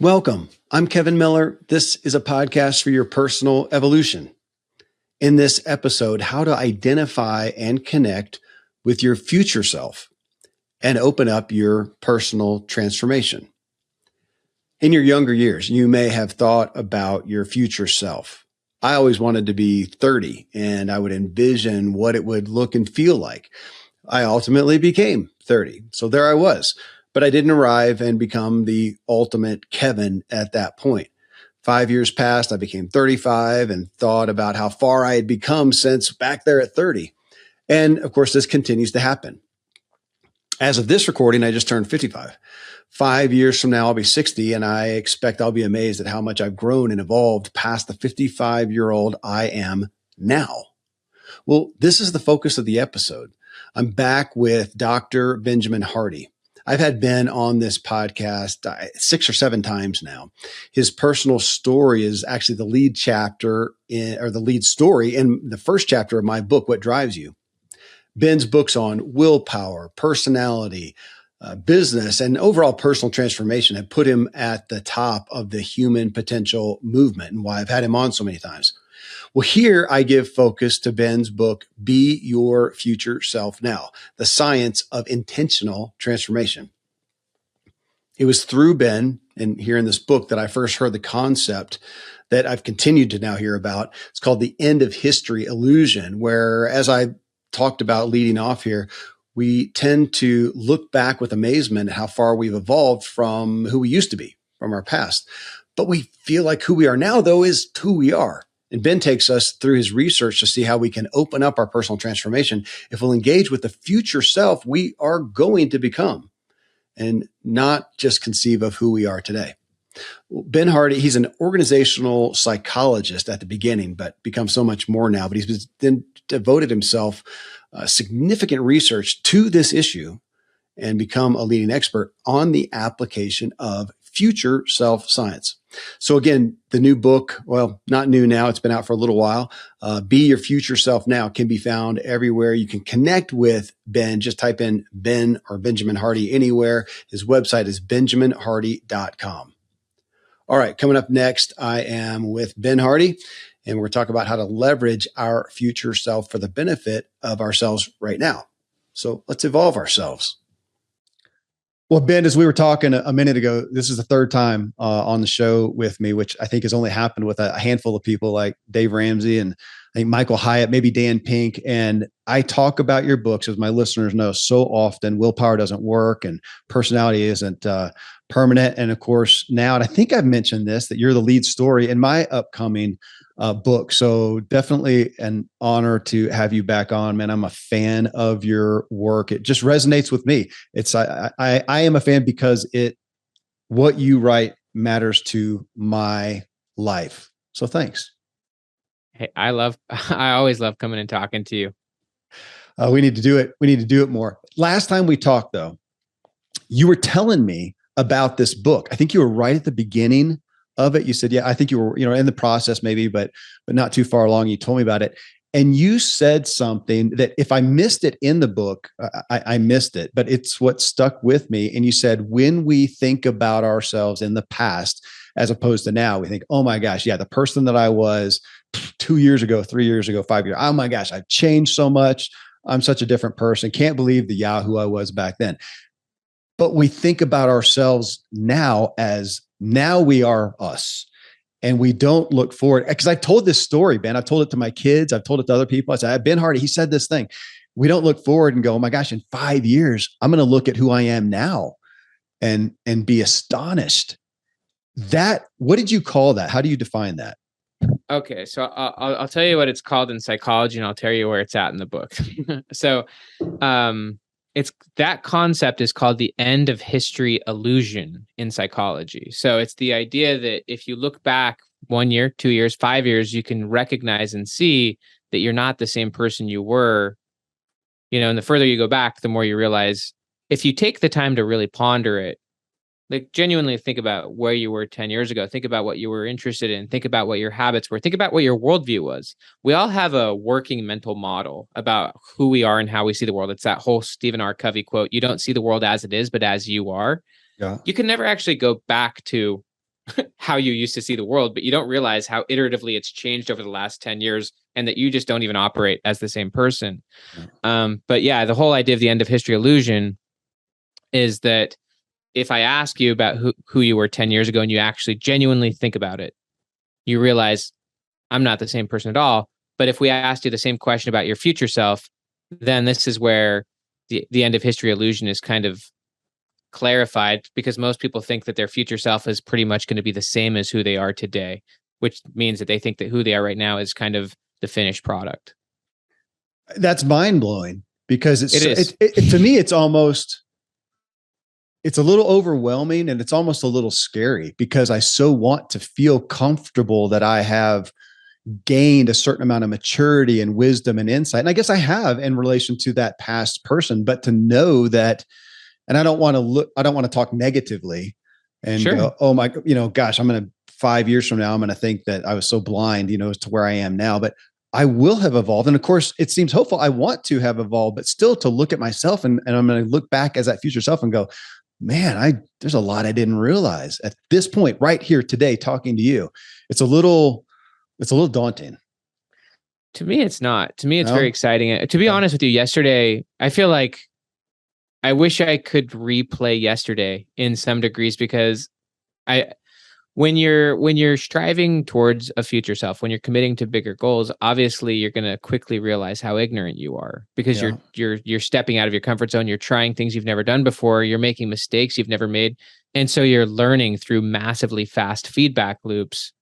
Welcome. I'm Kevin Miller. This is a podcast for your personal evolution. In this episode, how to identify and connect with your future self and open up your personal transformation. In your younger years, you may have thought about your future self. I always wanted to be 30 and I would envision what it would look and feel like. I ultimately became 30. So there I was, but I didn't arrive and become the ultimate Kevin at that point. 5 years passed, I became 35 and thought about how far I had become since back there at 30. And of course, this continues to happen. As of this recording, I just turned 55. 5 years from now, I'll be 60, and I expect I'll be amazed at how much I've grown and evolved past the 55-year-old I am now. Well, this is the focus of the episode. I'm back with Dr. Benjamin Hardy. I've had Ben on this podcast 6 or 7 times now. His personal story is actually the lead chapter or the lead story in the first chapter of my book, What Drives You. Ben's books on willpower, personality, business, and overall personal transformation have put him at the top of the human potential movement, and why I've had him on so many times. Well, here I give focus to Ben's book, Be Your Future Self Now, The Science of Intentional Transformation. It was through Ben and here in this book that I first heard the concept that I've continued to now hear about. It's called the end of history illusion, where, as I talked about leading off here, we tend to look back with amazement at how far we've evolved from who we used to be, from our past. But we feel like who we are now, though, is who we are. And Ben takes us through his research to see how we can open up our personal transformation if we'll engage with the future self we are going to become and not just conceive of who we are today. Ben Hardy, he's an organizational psychologist at the beginning, but becomes so much more now. But he's then devoted himself significant research to this issue and become a leading expert on the application of future self science. So again, the new book, well, not new now, it's been out for a little while. Be Your Future Self Now can be found everywhere. You can connect with Ben. Just type in Ben or Benjamin Hardy anywhere. His website is benjaminhardy.com. All right, coming up next, I am with Ben Hardy, and we're going to talk about how to leverage our future self for the benefit of ourselves right now. So let's evolve ourselves. Well, Ben, as we were talking a minute ago, this is the third time on the show with me, which I think has only happened with a handful of people like Dave Ramsey and I think Michael Hyatt, maybe Dan Pink. And I talk about your books, as my listeners know, so often. Willpower doesn't work and personality isn't permanent. And of course, now, and I think I've mentioned this, that you're the lead story in my upcoming book. So definitely an honor to have you back on, man. I'm a fan of your work. It just resonates with me. It's I am a fan because what you write matters to my life. So thanks. Hey, I always love coming and talking to you. We need to do it. We need to do it more. Last time we talked, though, you were telling me about this book. I think you were right at the beginning of it. You said, yeah, I think you were, in the process maybe, but not too far along. You told me about it. And you said something that if I missed it in the book, I missed it, but it's what stuck with me. And you said, when we think about ourselves in the past, as opposed to now, we think, oh my gosh, yeah, the person that I was 2 years ago, 3 years ago, 5 years, oh my gosh, I've changed so much. I'm such a different person. Can't believe the Yahoo I was back then. But we think about ourselves now as now we are us. And we don't look forward. Because I told this story, Ben. I've told it to my kids. I've told it to other people. I said, Ben Hardy, he said this thing. We don't look forward and go, oh my gosh, in 5 years, I'm going to look at who I am now and be astonished. What did you call that? How do you define that? Okay, so I'll tell you what it's called in psychology, and I'll tell you where it's at in the book. So, it's that concept is called the end of history illusion in psychology. So it's the idea that if you look back 1 year, 2 years, 5 years, you can recognize and see that you're not the same person you were. And the further you go back, the more you realize, if you take the time to really ponder it, like genuinely think about where you were 10 years ago, think about what you were interested in, think about what your habits were, think about what your worldview was. We all have a working mental model about who we are and how we see the world. It's that whole Stephen R. Covey quote, you don't see the world as it is, but as you are. Yeah. You can never actually go back to how you used to see the world, but you don't realize how iteratively it's changed over the last 10 years and that you just don't even operate as the same person. But yeah, the whole idea of the end of history illusion is that if I ask you about who you were 10 years ago and you actually genuinely think about it, you realize I'm not the same person at all. But if we asked you the same question about your future self, then this is where the end of history illusion is kind of clarified, because most people think that their future self is pretty much going to be the same as who they are today, which means that they think that who they are right now is kind of the finished product. That's mind blowing, because It is. to me, it's a little overwhelming, and it's almost a little scary, because I so want to feel comfortable that I have gained a certain amount of maturity and wisdom and insight. And I guess I have in relation to that past person, but to know that, and I don't want to talk negatively and Sure. go, oh my, gosh, 5 years from now, I'm going to think that I was so blind, as to where I am now, but I will have evolved. And of course it seems hopeful. I want to have evolved, but still to look at myself and I'm going to look back as that future self and go, man, there's a lot I didn't realize at this point right here today, talking to you. It's a little daunting. To me, it's not. To me, it's very exciting. To be honest with you, yesterday, I feel like I wish I could replay yesterday in some degrees, because when you're striving towards a future self, when you're committing to bigger goals, obviously you're going to quickly realize how ignorant you are, because you're stepping out of your comfort zone. You're trying things you've never done before. You're making mistakes you've never made. And so you're learning through massively fast feedback loops,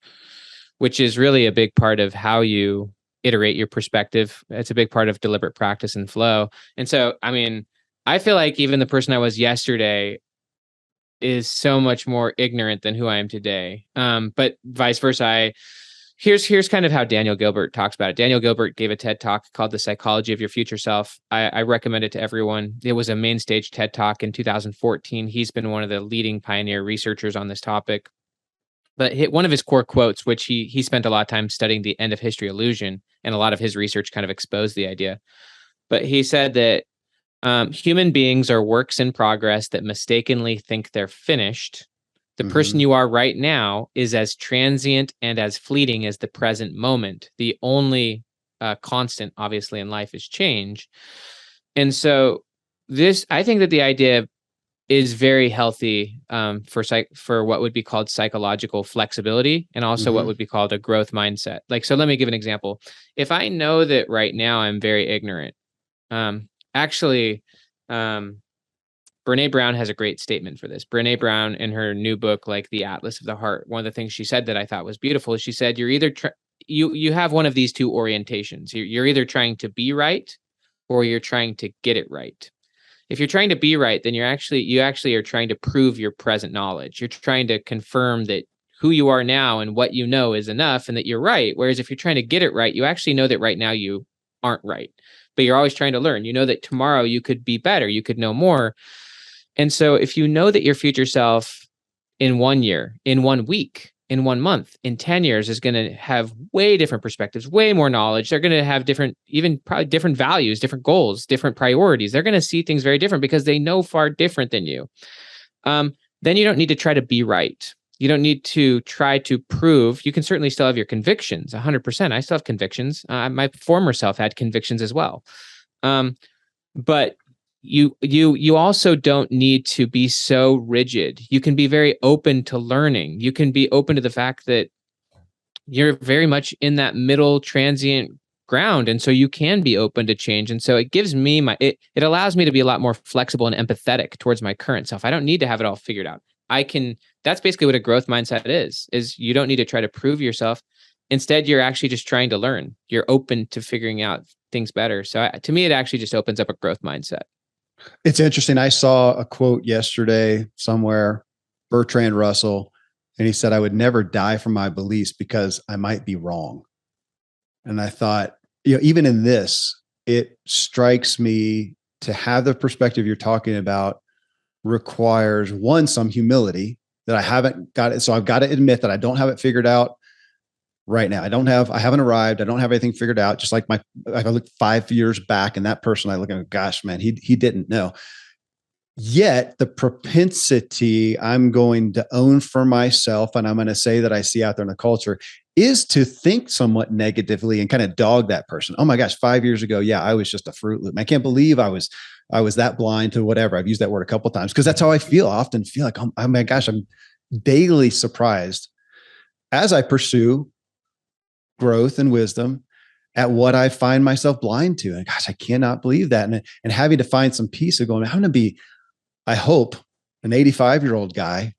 which is really a big part of how you iterate your perspective. It's a big part of deliberate practice and flow. And so, I feel like even the person I was yesterday is so much more ignorant than who I am today. But vice versa. Here's kind of how Daniel Gilbert talks about it. Daniel Gilbert gave a TED talk called The Psychology of Your Future Self. I recommend it to everyone. It was a main stage TED talk in 2014. He's been one of the leading pioneer researchers on this topic. But one of his core quotes, which he spent a lot of time studying the end of history illusion, and a lot of his research kind of exposed the idea. But he said that human beings are works in progress that mistakenly think they're finished. The person you are right now is as transient and as fleeting as the present moment. The only constant, obviously, in life is change. And so I think that the idea is very healthy for what would be called psychological flexibility, and also what would be called a growth mindset. So let me give an example. If I know that right now I'm very ignorant, Actually, Brene Brown has a great statement for this. Brene Brown, in her new book, The Atlas of the Heart, one of the things she said that I thought was beautiful is she said, you're either you have one of these two orientations. You're either trying to be right, or you're trying to get it right. If you're trying to be right, then you actually are trying to prove your present knowledge. You're trying to confirm that who you are now and what you know is enough and that you're right. Whereas if you're trying to get it right, you actually know that right now you aren't right. But you're always trying to learn. You know that tomorrow you could be better, you could know more. And so if you know that your future self in 1 year, in 1 week, in 1 month, in 10 years is going to have way different perspectives, way more knowledge. They're going to have probably different values, different goals, different priorities. They're going to see things very different because they know far different than you. Then you don't need to try to be right. You don't need to try to prove. You can certainly still have your convictions, 100%. I still have convictions. My former self had convictions as well. But you also don't need to be so rigid. You can be very open to learning. You can be open to the fact that you're very much in that middle transient ground. And so you can be open to change. And so it gives me it allows me to be a lot more flexible and empathetic towards my current self. I don't need to have it all figured out. That's basically what a growth mindset is you don't need to try to prove yourself. Instead, you're actually just trying to learn. You're open to figuring out things better. So to me, it actually just opens up a growth mindset. It's interesting. I saw a quote yesterday somewhere, Bertrand Russell, and he said, I would never die from my beliefs because I might be wrong. And I thought, even in this, it strikes me to have the perspective you're talking about requires some humility that I haven't got it. So I've got to admit that I don't have it figured out right now. I haven't arrived. I don't have anything figured out. Just like I look 5 years back and that person, I look and go, gosh, man, he didn't know. Yet the propensity I'm going to own for myself, and I'm going to say that I see out there in the culture, is to think somewhat negatively and kind of dog that person. Oh my gosh, 5 years ago, yeah, I was just a Fruit Loop. I can't believe I was that blind to whatever. I've used that word a couple of times because that's how I feel. I often feel like, oh my gosh, I'm daily surprised as I pursue growth and wisdom at what I find myself blind to. And gosh, I cannot believe that. And having to find some peace of going, I'm going to be, I hope, an 85-year-old guy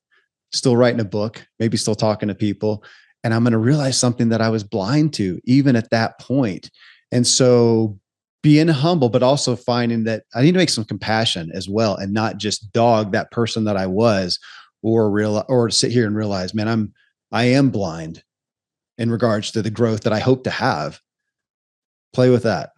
still writing a book, maybe still talking to people. And I'm going to realize something that I was blind to even at that point. And so being humble, but also finding that I need to make some compassion as well and not just dog that person that I was or sit here and realize, man, I am blind in regards to the growth that I hope to have. Play with that.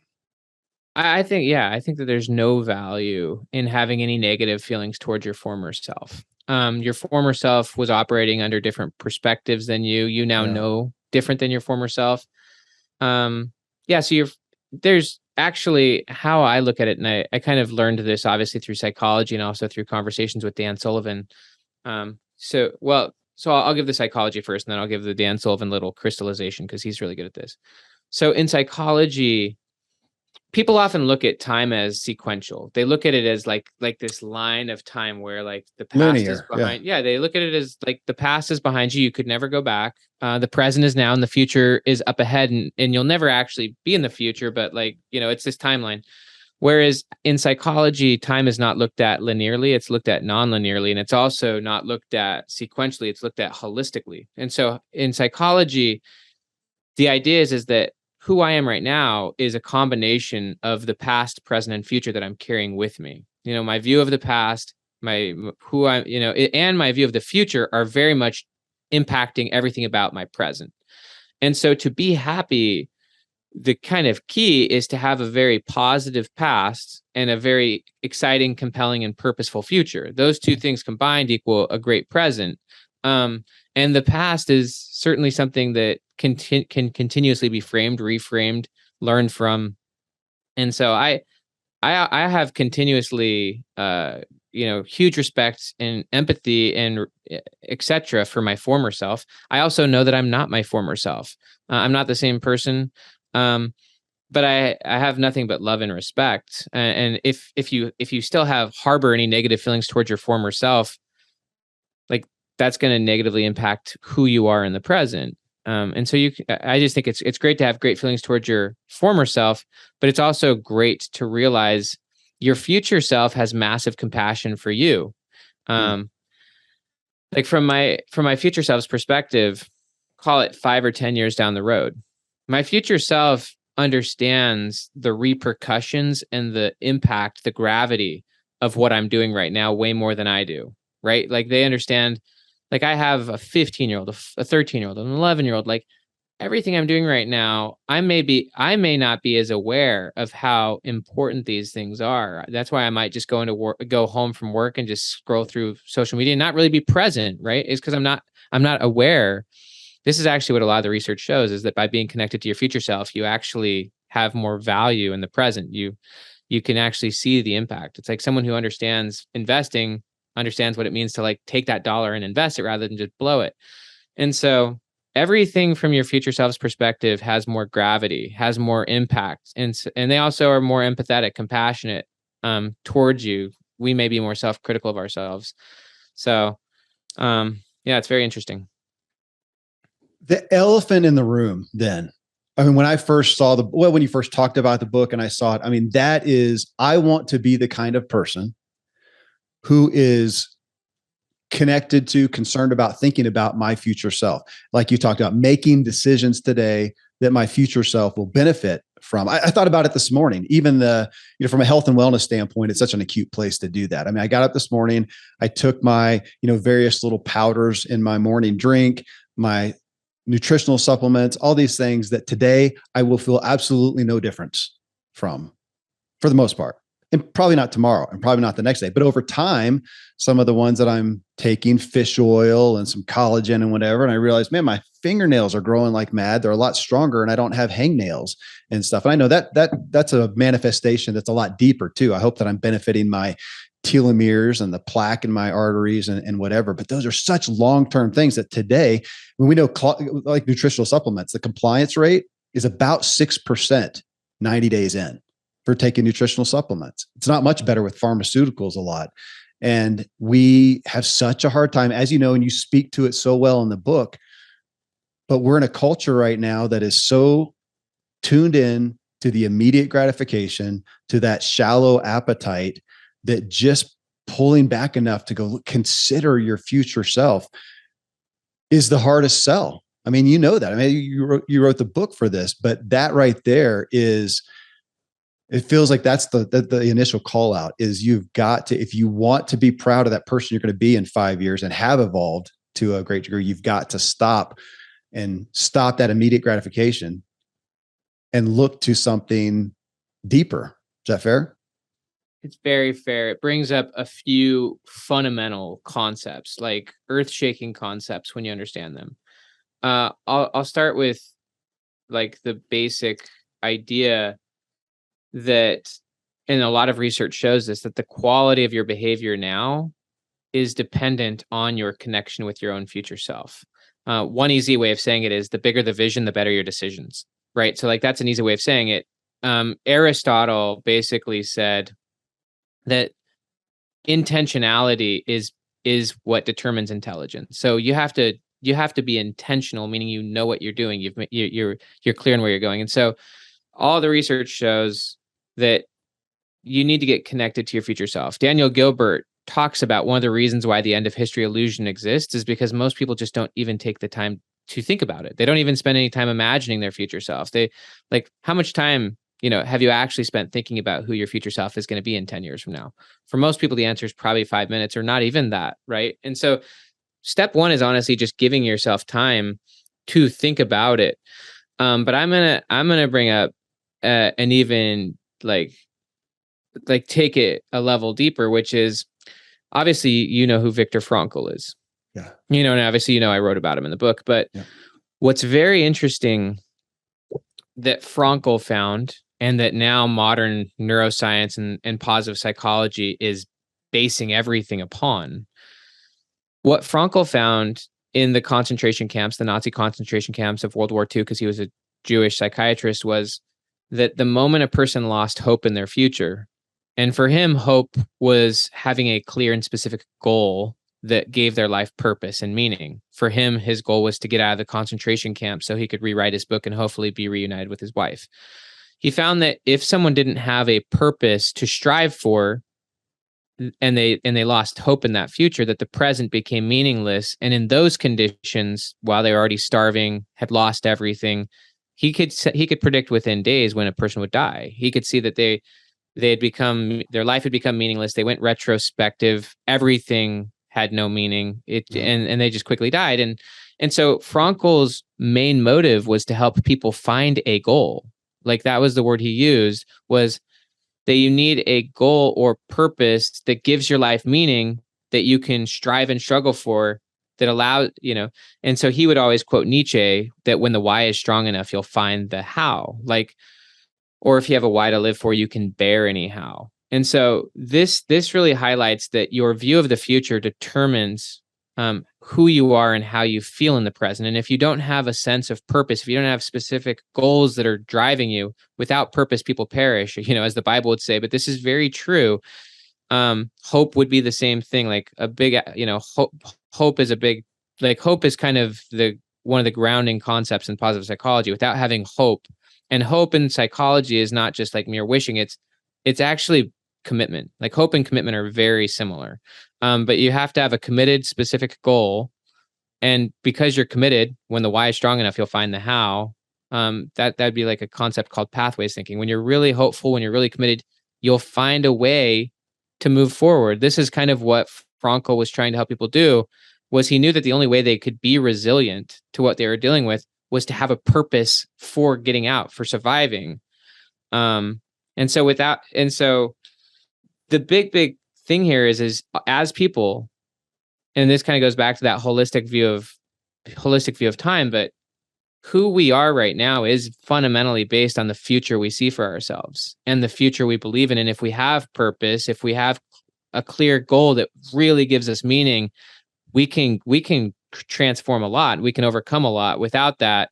I think, yeah, I think that there's no value in having any negative feelings towards your former self. Your former self was operating under different perspectives than you. You now know different than your former self. Yeah, so there's actually how I look at it, and I kind of learned this obviously through psychology and also through conversations with Dan Sullivan. So I'll give the psychology first, and then I'll give the Dan Sullivan little crystallization because he's really good at this. So in psychology, people often look at time as sequential. They look at it as like this line of time where like the past Linear, is behind. Yeah, they look at it as like the past is behind you. You could never go back. The present is now and the future is up ahead, and you'll never actually be in the future, but like, it's this timeline. Whereas in psychology, time is not looked at linearly, it's looked at non-linearly, and it's also not looked at sequentially, it's looked at holistically. And so in psychology, the idea is that who I am right now is a combination of the past, present, and future that I'm carrying with me. My view of the past, and my view of the future are very much impacting everything about my present. And so to be happy, the kind of key is to have a very positive past and a very exciting, compelling, and purposeful future. Those two things combined equal a great present. And the past is certainly something that can continuously be framed, reframed, learned from. And so I have continuously, huge respect and empathy and et cetera for my former self. I also know that I'm not my former self. I'm not the same person. But I have nothing but love and respect. And if you still harbor any negative feelings towards your former self, like that's going to negatively impact who you are in the present. And so I just think it's great to have great feelings towards your former self, but it's also great to realize your future self has massive compassion for you. Like from my future self's perspective, call it 5 or 10 years down the road, my future self understands the repercussions and the impact, the gravity of what I'm doing right now way more than I do, right? Like they understand, like I have a 15-year-old, a 13-year-old, an 11-year-old, like everything I'm doing right now, I may not be as aware of how important these things are. That's why I might just go home from work and just scroll through social media and not really be present, right? It's because I'm not aware. This is actually what a lot of the research shows, is that by being connected to your future self, you actually have more value in the present. You can actually see the impact. It's like someone who understands investing understands what it means to like take that dollar and invest it rather than just blow it. And so everything from your future self's perspective has more gravity, has more impact. And they also are more empathetic, compassionate towards you. We may be more self-critical of ourselves. So yeah, it's very interesting. The elephant in the room then, I mean, when I first saw when you first talked about the book and I saw it, I mean, that is, I want to be the kind of person who is connected to, concerned about, thinking about my future self. Like you talked about, making decisions today that my future self will benefit from. I thought about it this morning, even from a health and wellness standpoint, it's such an acute place to do that. I mean, I got up this morning, I took my, various little powders in my morning drink, my nutritional supplements, all these things that today I will feel absolutely no difference from, for the most part. And probably not tomorrow and probably not the next day. But over time, some of the ones that I'm taking, fish oil and some collagen and whatever, and I realized, man, my fingernails are growing like mad. They're a lot stronger and I don't have hangnails and stuff. And I know that's a manifestation that's a lot deeper too. I hope that I'm benefiting my telomeres and the plaque in my arteries and whatever. But those are such long-term things that today, when we know like nutritional supplements, the compliance rate is about 6% 90 days in for taking nutritional supplements. It's not much better with pharmaceuticals a lot. And we have such a hard time, as you know, and you speak to it so well in the book, but we're in a culture right now that is so tuned in to the immediate gratification, to that shallow appetite, that just pulling back enough to go consider your future self is the hardest sell. I mean, you know that. I mean, you wrote the book for this, but that right there is, it feels like that's the initial call out is you've got to, if you want to be proud of that person you're going to be in 5 years and have evolved to a great degree, you've got to stop that immediate gratification and look to something deeper. Is that fair? It's very fair. It brings up a few fundamental concepts, like earth-shaking concepts when you understand them. I'll start with like the basic idea that, and a lot of research shows this, that the quality of your behavior now is dependent on your connection with your own future self. One easy way of saying it is the bigger the vision, the better your decisions, right? So like that's an easy way of saying it. Aristotle basically said that intentionality is what determines intelligence. So you have to be intentional, meaning you know what you're doing. You're clear on where you're going. And so all the research shows that you need to get connected to your future self. Daniel Gilbert talks about one of the reasons why the end of history illusion exists is because most people just don't even take the time to think about it. They don't even spend any time imagining their future self. They like, how much time, have you actually spent thinking about who your future self is going to be in 10 years from now? For most people, the answer is probably 5 minutes or not even that, right? And so step one is honestly just giving yourself time to think about it. But I'm gonna bring up an even like take it a level deeper, which is obviously who Viktor Frankl is. Yeah. And obviously I wrote about him in the book. But what's very interesting that Frankl found, and that now modern neuroscience and positive psychology is basing everything upon, what Frankl found in the concentration camps, the Nazi concentration camps of World War II, because he was a Jewish psychiatrist, was that the moment a person lost hope in their future, and for him, hope was having a clear and specific goal that gave their life purpose and meaning. For him, his goal was to get out of the concentration camp so he could rewrite his book and hopefully be reunited with his wife. He found that if someone didn't have a purpose to strive for, and they lost hope in that future, that the present became meaningless. And in those conditions, while they were already starving, had lost everything, he could predict within days when a person would die. He could see that their life had become meaningless. They went retrospective. Everything had no meaning. And they just quickly died. And so Frankl's main motive was to help people find a goal. Like that was the word he used, was that you need a goal or purpose that gives your life meaning, that you can strive and struggle for, that allows, and so he would always quote Nietzsche, that when the why is strong enough, you'll find the how. Like, or if you have a why to live for, you can bear anyhow. And so this really highlights that your view of the future determines who you are and how you feel in the present. And if you don't have a sense of purpose, if you don't have specific goals that are driving you, without purpose, people perish, as the Bible would say. But this is very true. Hope would be the same thing. Like a big, hope is a big, like hope is kind of one of the grounding concepts in positive psychology. Without having hope, and hope in psychology is not just like mere wishing, it's actually commitment. Like hope and commitment are very similar. But you have to have a committed, specific goal. And because you're committed, when the why is strong enough, you'll find the how. That'd be like a concept called pathways thinking. When you're really hopeful, when you're really committed, you'll find a way to move forward. This is kind of what Frankl was trying to help people do, was he knew that the only way they could be resilient to what they were dealing with was to have a purpose for getting out, for surviving. And so the big thing here is as people, and this kind of goes back to that holistic view of time, but who we are right now is fundamentally based on the future we see for ourselves and the future we believe in. And if we have purpose, if we have a clear goal that really gives us meaning, we can transform a lot. We can overcome a lot. Without that,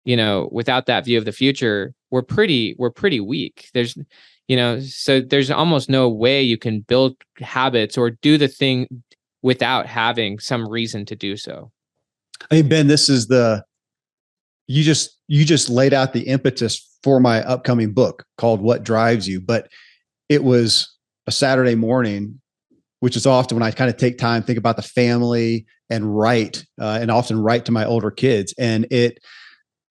without that view of the future, we're pretty weak. So there's almost no way you can build habits or do the thing without having some reason to do so. I mean, Ben, this is you just laid out the impetus for my upcoming book called What Drives You. But it was a Saturday morning, which is often when I kind of take time, think about the family and write, and often write to my older kids. And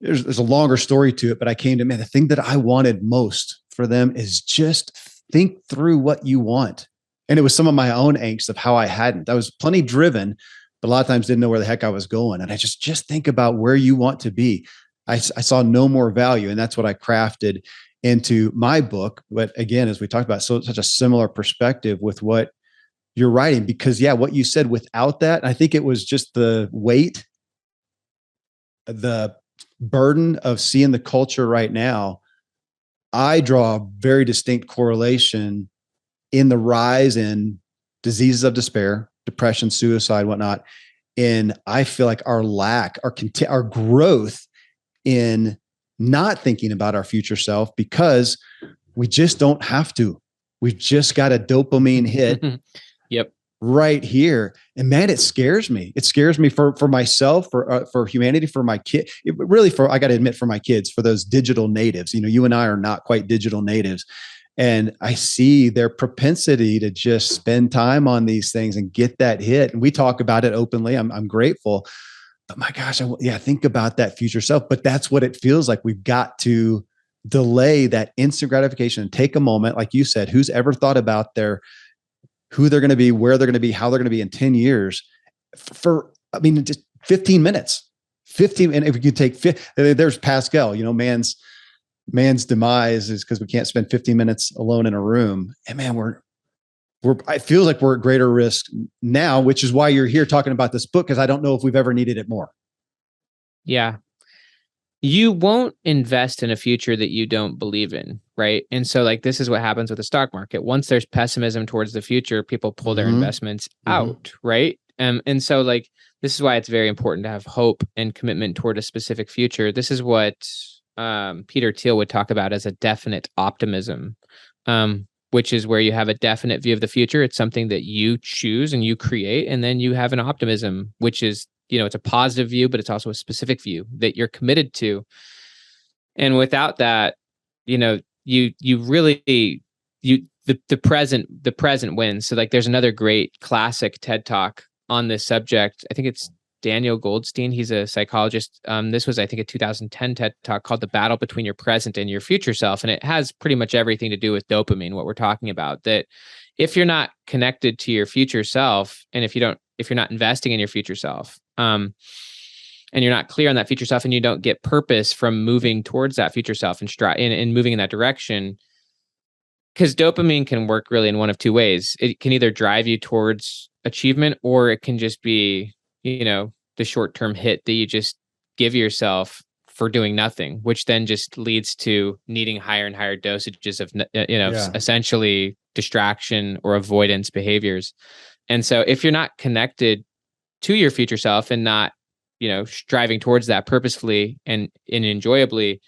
there's a longer story to it, but I came to, man, the thing that I wanted most for them is just think through what you want. And it was some of my own angst of how I hadn't. I was plenty driven, but a lot of times didn't know where the heck I was going. And I just think about where you want to be. I saw no more value. And that's what I crafted into my book. But again, as we talked about, such a similar perspective with what you're writing, because what you said, without that, I think it was just the weight, the burden of seeing the culture right now. I draw a very distinct correlation in the rise in diseases of despair, depression, suicide, whatnot. And I feel like our growth in not thinking about our future self, because we just don't have to. We've just got a dopamine hit. Yep. Right here. And man, it scares me. It scares me for myself, for humanity, for my kid. I got to admit, for my kids, for those digital natives. You and I are not quite digital natives. And I see their propensity to just spend time on these things and get that hit. And we talk about it openly. I'm grateful. But my gosh, think about that future self. But that's what it feels like. We've got to delay that instant gratification and take a moment. Like you said, who's ever thought about who they're going to be, where they're going to be, how they're going to be in 10 years just 15 minutes, 15. And if we could take, there's Pascal, man's demise is because we can't spend 15 minutes alone in a room. And man, I feel like we're at greater risk now, which is why you're here talking about this book. Cause I don't know if we've ever needed it more. Yeah. You won't invest in a future that you don't believe in, right? And so this is what happens with the stock market. Once there's pessimism towards the future, people pull their investments out, right? And so this is why it's very important to have hope and commitment toward a specific future. This is what Peter Thiel would talk about as a definite optimism, which is where you have a definite view of the future. It's something that you choose and you create, and then you have an optimism, which is it's a positive view, but it's also a specific view that you're committed to. And without that, the present wins. So there's another great classic TED Talk on this subject. I think it's Daniel Goldstein. He's a psychologist. This was, I think, a 2010 TED Talk called The Battle Between Your Present and Your Future Self. And it has pretty much everything to do with dopamine, what we're talking about, that if you're not connected to your future self, and if you're not investing in your future self, and you're not clear on that future self, and you don't get purpose from moving towards that future self and moving in that direction, because dopamine can work really in one of two ways. It can either drive you towards achievement, or it can just be, the short-term hit that you just give yourself for doing nothing, which then just leads to needing higher and higher dosages of, essentially distraction or avoidance behaviors. And so if you're not connected to your future self and not, striving towards that purposefully and enjoyably,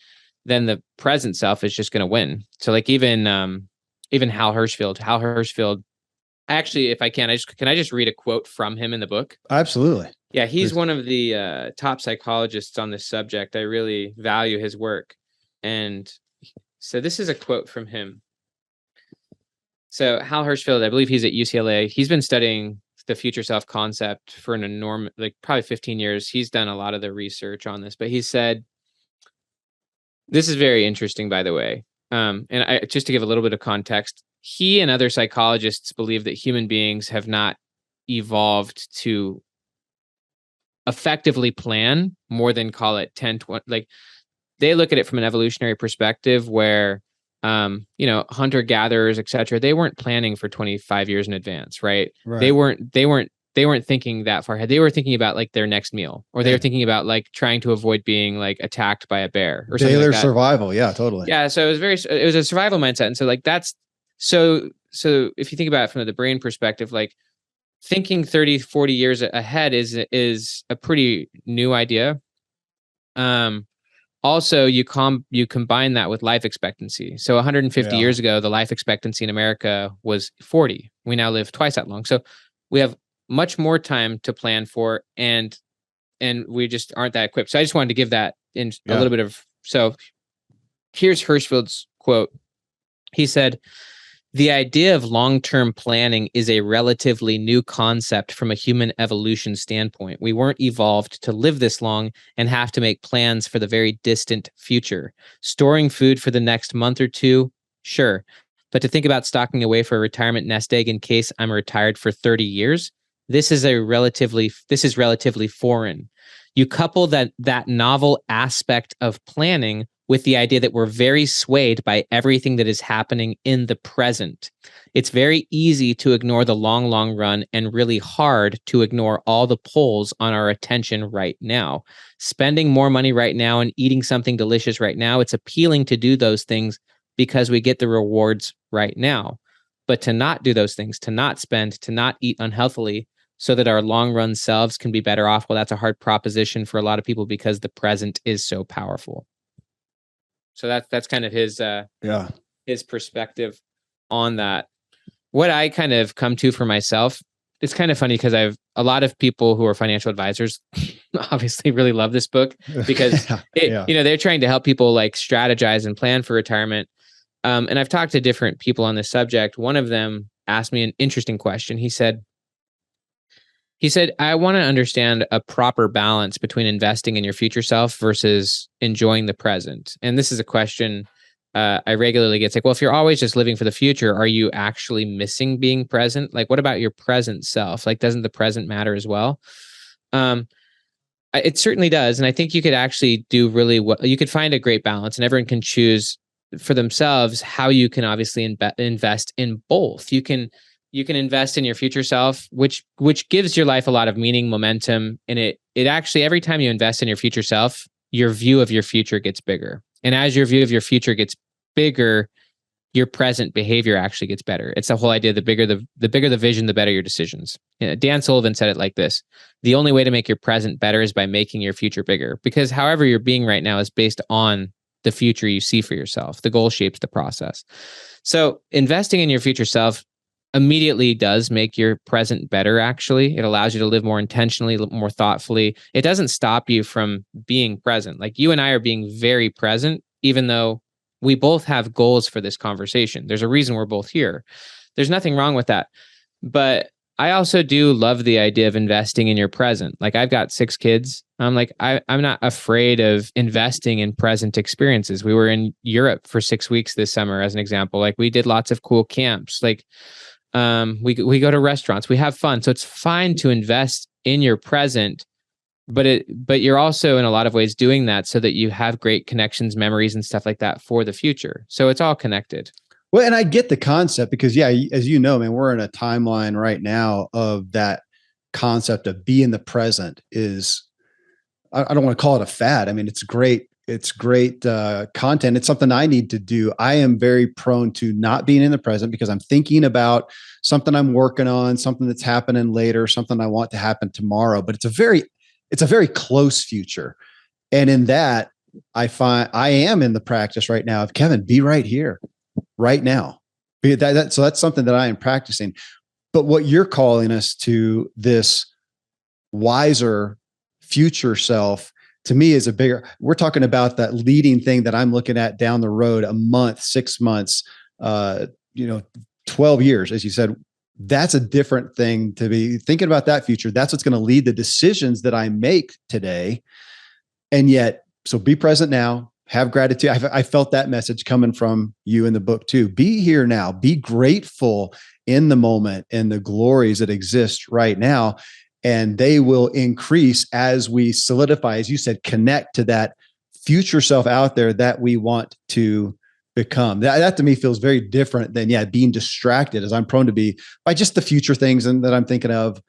then the present self is just going to win. So even Hal Hershfield, actually, if I can I just read a quote from him in the book? Absolutely. Yeah. He's one of the top psychologists on this subject. I really value his work. And so this is a quote from him. So Hal Hershfield, I believe he's at UCLA. He's been studying the future self concept for an enormous, probably 15 years. He's done a lot of the research on this, but he said, this is very interesting, by the way. And just to give a little bit of context, he and other psychologists believe that human beings have not evolved to effectively plan more than, call it 10, 20, they look at it from an evolutionary perspective where, hunter-gatherers, et cetera, they weren't planning for 25 years in advance, right? They weren't thinking that far ahead. They were thinking about their next meal, or they were thinking about trying to avoid being attacked by a bear or something like that. Survival. Yeah, totally. Yeah. So it was a survival mindset. And so that's, so so if you think about it from the brain perspective, like thinking 30, 40 years ahead is a pretty new idea. Also, you combine that with life expectancy. So 150 years ago, the life expectancy in America was 40. We now live twice that long. So we have much more time to plan for, and we just aren't that equipped. So I just wanted to give that in a little bit of, so here's Hirschfeld's quote. He said, "The idea of long-term planning is a relatively new concept from a human evolution standpoint. We weren't evolved to live this long and have to make plans for the very distant future. Storing food for the next month or two, sure. But to think about stocking away for a retirement nest egg in case I'm retired for 30 years, this is relatively foreign. You couple that novel aspect of planning with the idea that we're very swayed by everything that is happening in the present. It's very easy to ignore the long, long run and really hard to ignore all the pulls on our attention right now. Spending more money right now and eating something delicious right now, it's appealing to do those things because we get the rewards right now. But to not do those things, to not spend, to not eat unhealthily so that our long run selves can be better off, well, that's a hard proposition for a lot of people because the present is so powerful." So that's kind of his perspective on that. What I kind of come to for myself, it's kind of funny because I've a lot of people who are financial advisors obviously really love this book because they're trying to help people like strategize and plan for retirement. And I've talked to different people on this subject. One of them asked me an interesting question. He said, "I want to understand a proper balance between investing in your future self versus enjoying the present." And this is a question I regularly get. It's like, well, if you're always just living for the future, are you actually missing being present? Like, what about your present self? Like, doesn't the present matter as well? It certainly does. And I think you could actually do really well. You could find a great balance, and everyone can choose for themselves how you can obviously invest in both. You can invest in your future self, which gives your life a lot of meaning, momentum. And it actually, every time you invest in your future self, your view of your future gets bigger. And as your view of your future gets bigger, your present behavior actually gets better. It's the whole idea, the bigger the vision, the better your decisions. Dan Sullivan said it like this: "The only way to make your present better is by making your future bigger, because however you're being right now is based on the future you see for yourself. The goal shapes the process." So investing in your future self immediately does make your present better. Actually, it allows you to live more intentionally, more thoughtfully. It doesn't stop you from being present. Like, you and I are being very present, even though we both have goals for this conversation. There's a reason we're both here. There's nothing wrong with that. But I also do love the idea of investing in your present. Like, I've got 6 kids. I'm not afraid of investing in present experiences. We were in Europe for 6 weeks this summer, as an example. Like, we did lots of cool camps. Like, we go to restaurants, we have fun. So it's fine to invest in your present, but you're also in a lot of ways doing that so that you have great connections, memories, and stuff like that for the future. So it's all connected. Well, and I get the concept because, as you know, man, we're in a timeline right now of that concept of being the present is, I don't want to call it a fad. I mean, it's great. It's great content. It's something I need to do. I am very prone to not being in the present because I'm thinking about something I'm working on, something that's happening later, something I want to happen tomorrow. But it's a very close future. And in that, I find I am in the practice right now of, Kevin, be right here, right now. So that's something that I am practicing. But what you're calling us to, this wiser future self, to me is we're talking about that leading thing that I'm looking at down the road, a month, 6 months, 12 years, as you said. That's a different thing to be thinking about. That future. That's what's going to lead the decisions that I make today. And yet, so be present now, have gratitude. I felt that message coming from you in the book too. Be here now, be grateful in the moment and the glories that exist right now. And they will increase as we solidify, as you said, connect to that future self out there that we want to become. That to me feels very different than, being distracted, as I'm prone to be, by just the future things and that I'm thinking of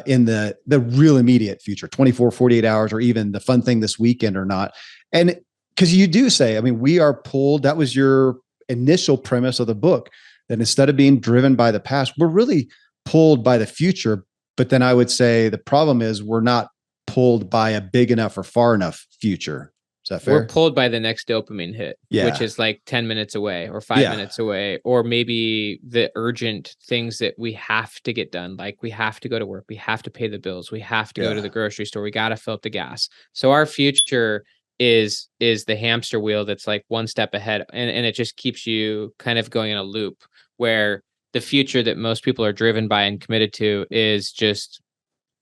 in the real immediate future, 24, 48 hours, or even the fun thing this weekend or not. And because you do say, I mean, we are pulled, that was your initial premise of the book, that instead of being driven by the past, we're really pulled by the future. But then I would say the problem is we're not pulled by a big enough or far enough future. Is that fair? We're pulled by the next dopamine hit, which is like 10 minutes away or 5 minutes away, or maybe the urgent things that we have to get done. Like we have to go to work. We have to pay the bills. We have to go to the grocery store. We got to fill up the gas. So our future is the hamster wheel that's like one step ahead. And it just keeps you kind of going in a loop where the future that most people are driven by and committed to is just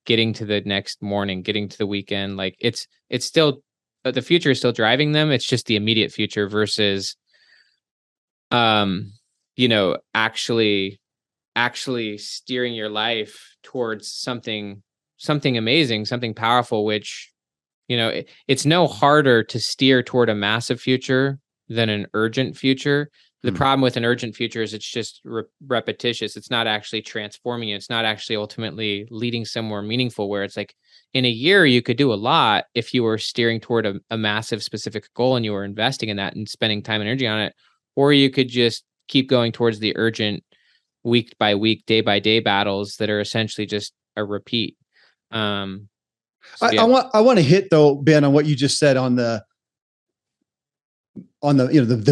getting to the next morning, getting to the weekend. Like it's still, but the future is still driving them. It's just the immediate future versus, actually steering your life towards something amazing, something powerful, which, it's no harder to steer toward a massive future than an urgent future. The problem with an urgent future is it's just repetitious. It's not actually transforming you. It's not actually ultimately leading somewhere meaningful, where it's like in a year, you could do a lot if you were steering toward a massive specific goal and you were investing in that and spending time and energy on it. Or you could just keep going towards the urgent week by week, day by day battles that are essentially just a repeat. I want to hit though, Ben, on what you just said on the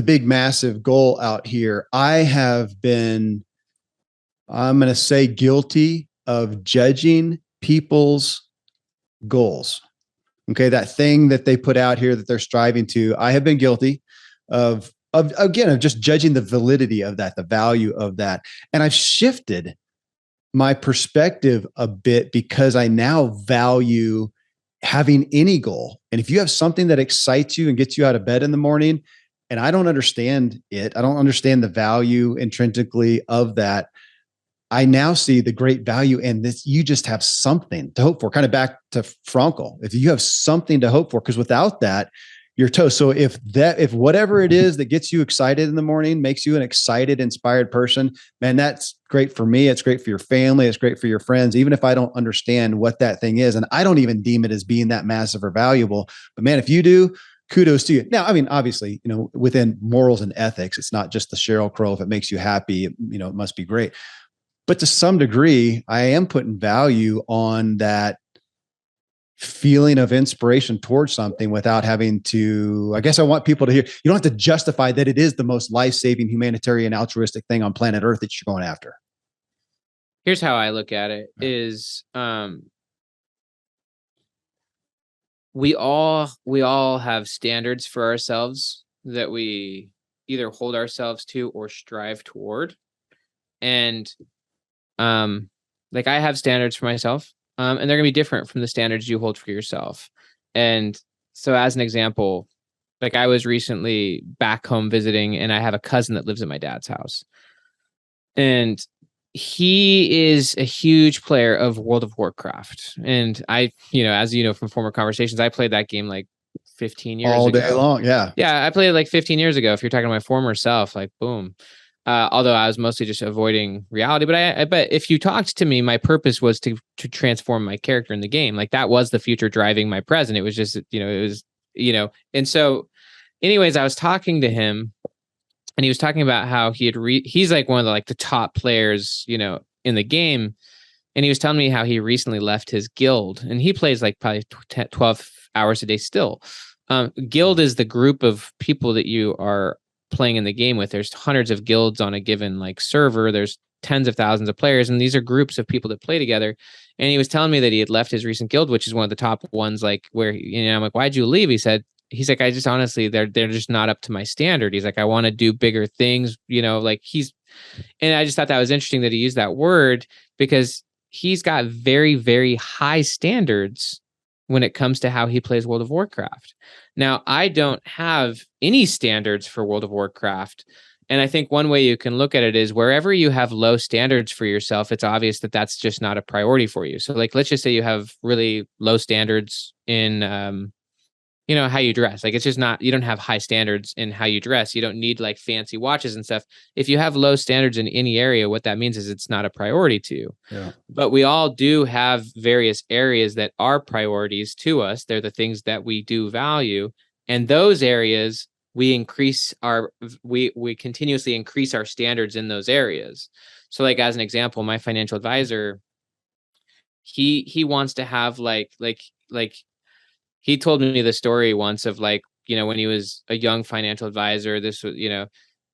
big massive goal out here. I have been, I'm going to say, guilty of judging people's goals. Okay. That thing that they put out here that they're striving to, I have been guilty of just judging the validity of that, the value of that. And I've shifted my perspective a bit because I now value having any goal. And if you have something that excites you and gets you out of bed in the morning, and I don't understand it, I don't understand the value intrinsically of that, I now see the great value in this. You just have something to hope for, kind of back to Frankel. If you have something to hope for, because without that, you're toast. So if whatever it is that gets you excited in the morning, makes you an excited, inspired person, man, that's great for me. It's great for your family. It's great for your friends, even if I don't understand what that thing is. And I don't even deem it as being that massive or valuable. But man, if you do, kudos to you. Now, I mean, obviously, within morals and ethics, it's not just the Sheryl Crow. If it makes you happy, it must be great. But to some degree, I am putting value on that feeling of inspiration towards something without having to, I guess I want people to hear, you don't have to justify that it is the most life-saving, humanitarian, altruistic thing on planet Earth that you're going after. Here's how I look at it is, we all have standards for ourselves that we either hold ourselves to or strive toward. And like I have standards for myself, and they're gonna be different from the standards you hold for yourself. And so as an example, like I was recently back home visiting, and I have a cousin that lives at my dad's house. And he is a huge player of World of Warcraft. And I, as you know from former conversations, I played that game like 15 years ago. All day long, yeah. Yeah, I played it like 15 years ago. If you're talking to my former self, like boom. Although I was mostly just avoiding reality, but if you talked to me, my purpose was to transform my character in the game. Like that was the future driving my present. It was just, and so anyways, I was talking to him and he was talking about how he's like one of the top players, in the game. And he was telling me how he recently left his guild and he plays like probably 12 hours a day still. Guild is the group of people that you are playing in the game with. There's hundreds of guilds on a given server. There's tens of thousands of players, and these are groups of people that play together. And he was telling me that he had left his recent guild, which is one of the top ones, where I'm like, why'd you leave? He's like, I just honestly, they're just not up to my standard. He's like, I want to do bigger things, and I just thought that was interesting that he used that word because he's got very, very high standards when it comes to how he plays World of Warcraft. Now, I don't have any standards for World of Warcraft. And I think one way you can look at it is wherever you have low standards for yourself, it's obvious that that's just not a priority for you. So let's just say you have really low standards in, how you dress. It's just not, you don't have high standards in how you dress. You don't need fancy watches and stuff. If you have low standards in any area, what that means is it's not a priority to you. Yeah. But we all do have various areas that are priorities to us. They're the things that we do value. And those areas we continuously increase our standards in those areas. So like, as an example, my financial advisor, he wants to have like he told me the story once of like, when he was a young financial advisor, this was,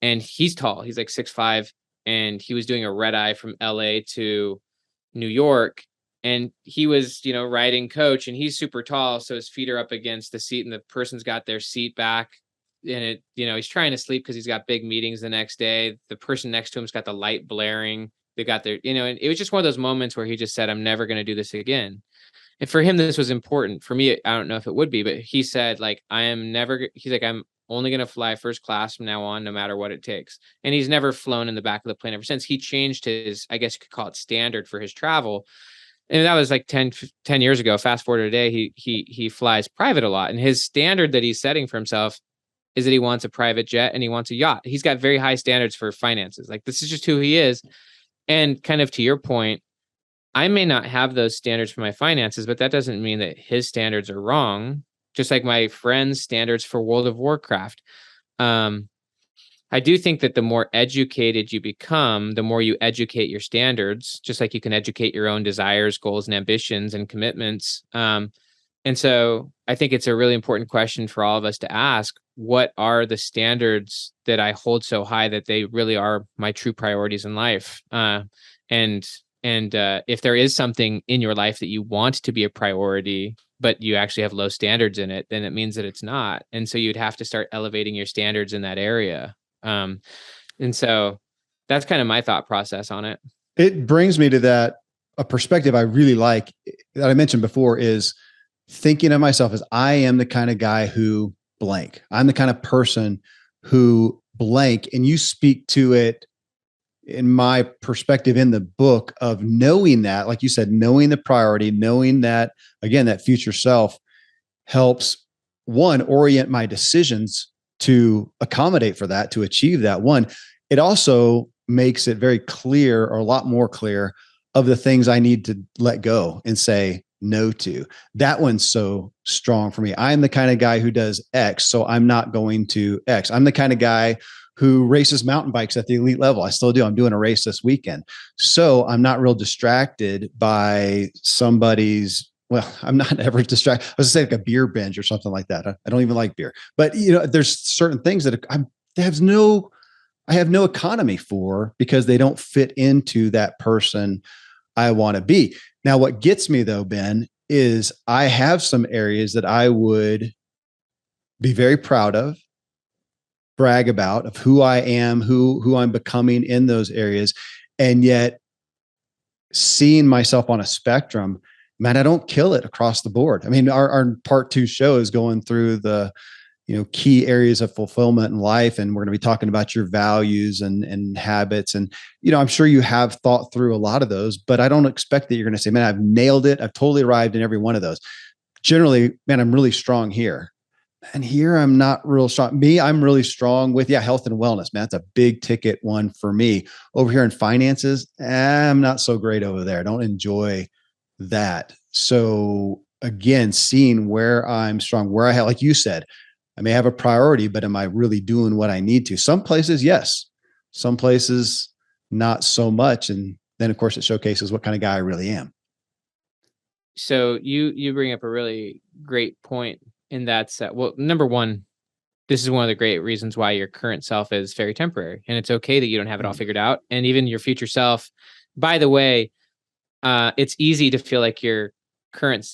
and he's tall, he's like 6'5", and he was doing a red eye from LA to New York, and he was, riding coach, and he's super tall, so his feet are up against the seat, and the person's got their seat back, and it, he's trying to sleep because he's got big meetings the next day. The person next to him's got the light blaring. They got their, and it was just one of those moments where he just said, I'm never going to do this again. And for him, this was important. For me, I don't know if it would be, but he said, like, he's like, I'm only going to fly first class from now on, no matter what it takes. And he's never flown in the back of the plane ever since. He changed his, I guess you could call it, standard for his travel. And that was like 10 years ago. Fast forward to today, he flies private a lot. And his standard that he's setting for himself is that he wants a private jet and he wants a yacht. He's got very high standards for finances. Like, this is just who he is. And kind of to your point, I may not have those standards for my finances, but that doesn't mean that his standards are wrong. Just like my friend's standards for World of Warcraft. I do think that the more educated you become, the more you educate your standards, just like you can educate your own desires, goals, and ambitions and commitments. And so I think it's a really important question for all of us to ask: what are the standards that I hold so high that they really are my true priorities in life? And if there is something in your life that you want to be a priority, but you actually have low standards in it, then it means that it's not. And so you'd have to start elevating your standards in that area. And so that's kind of my thought process on it. It brings me to a perspective I really like that I mentioned before, is thinking of myself as I am the kind of guy who blank. I'm the kind of person who blank. And you speak to it in my perspective in the book of knowing that, like you said, knowing the priority, knowing that, again, that future self helps, one, orient my decisions to accommodate for that, to achieve that. One, it also makes it very clear, or a lot more clear, of the things I need to let go and say no to. That one's so strong for me. I'm the kind of guy who does X, so I'm not going to X. I'm the kind of guy who races mountain bikes at the elite level. I still do. I'm doing a race this weekend. So I'm not real distracted by somebody's, well, I'm not ever distracted. I was gonna say like a beer binge or something like that. I don't even like beer, but there's certain things that I have no economy for, because they don't fit into that person I want to be. Now, what gets me though, Ben, is I have some areas that I would be very proud of, brag about, of who I am, who I'm becoming in those areas. And yet seeing myself on a spectrum, man, I don't kill it across the board. I mean, our part 2 show is going through the, key areas of fulfillment in life. And we're going to be talking about your values and habits. And, I'm sure you have thought through a lot of those, but I don't expect that you're going to say, man, I've nailed it. I've totally arrived in every one of those. Generally, man, I'm really strong here. And here I'm not real strong. I'm really strong with, health and wellness, man. That's a big ticket one for me. Over here in finances, I'm not so great over there. I don't enjoy that. So again, seeing where I'm strong, where I have, like you said, I may have a priority, but am I really doing what I need to? Some places, yes. Some places, not so much. And then of course it showcases what kind of guy I really am. So you bring up a really great point in that set. Well, number one, this is one of the great reasons why your current self is very temporary, and it's okay that you don't have it all figured out. And even your future self, by the way, it's easy to feel like your current,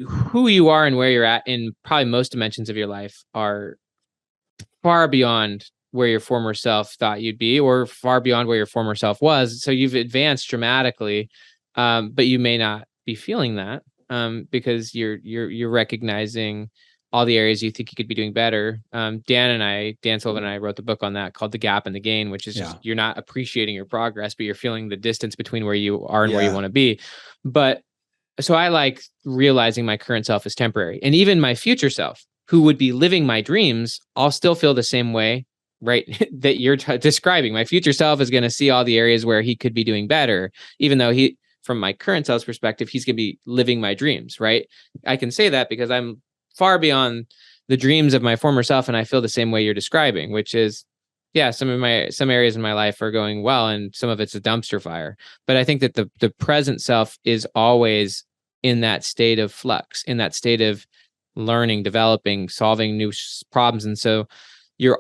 who you are and where you're at in probably most dimensions of your life are far beyond where your former self thought you'd be, or far beyond where your former self was. So you've advanced dramatically, but you may not be feeling that because you're recognizing all the areas you think you could be doing better. Dan Sullivan and I wrote the book on that called The Gap and the Gain, which is just, you're not appreciating your progress, but you're feeling the distance between where you are and where you want to be. But so I like realizing my current self is temporary, and even my future self, who would be living my dreams, I'll still feel the same way, right? That you're describing. My future self is going to see all the areas where he could be doing better, even though from my current self's perspective, he's going to be living my dreams, right? I can say that because I'm far beyond the dreams of my former self. And I feel the same way you're describing, which is, yeah, some areas in my life are going well, and some of it's a dumpster fire. But I think that the present self is always in that state of flux, in that state of learning, developing, solving new problems. And so you're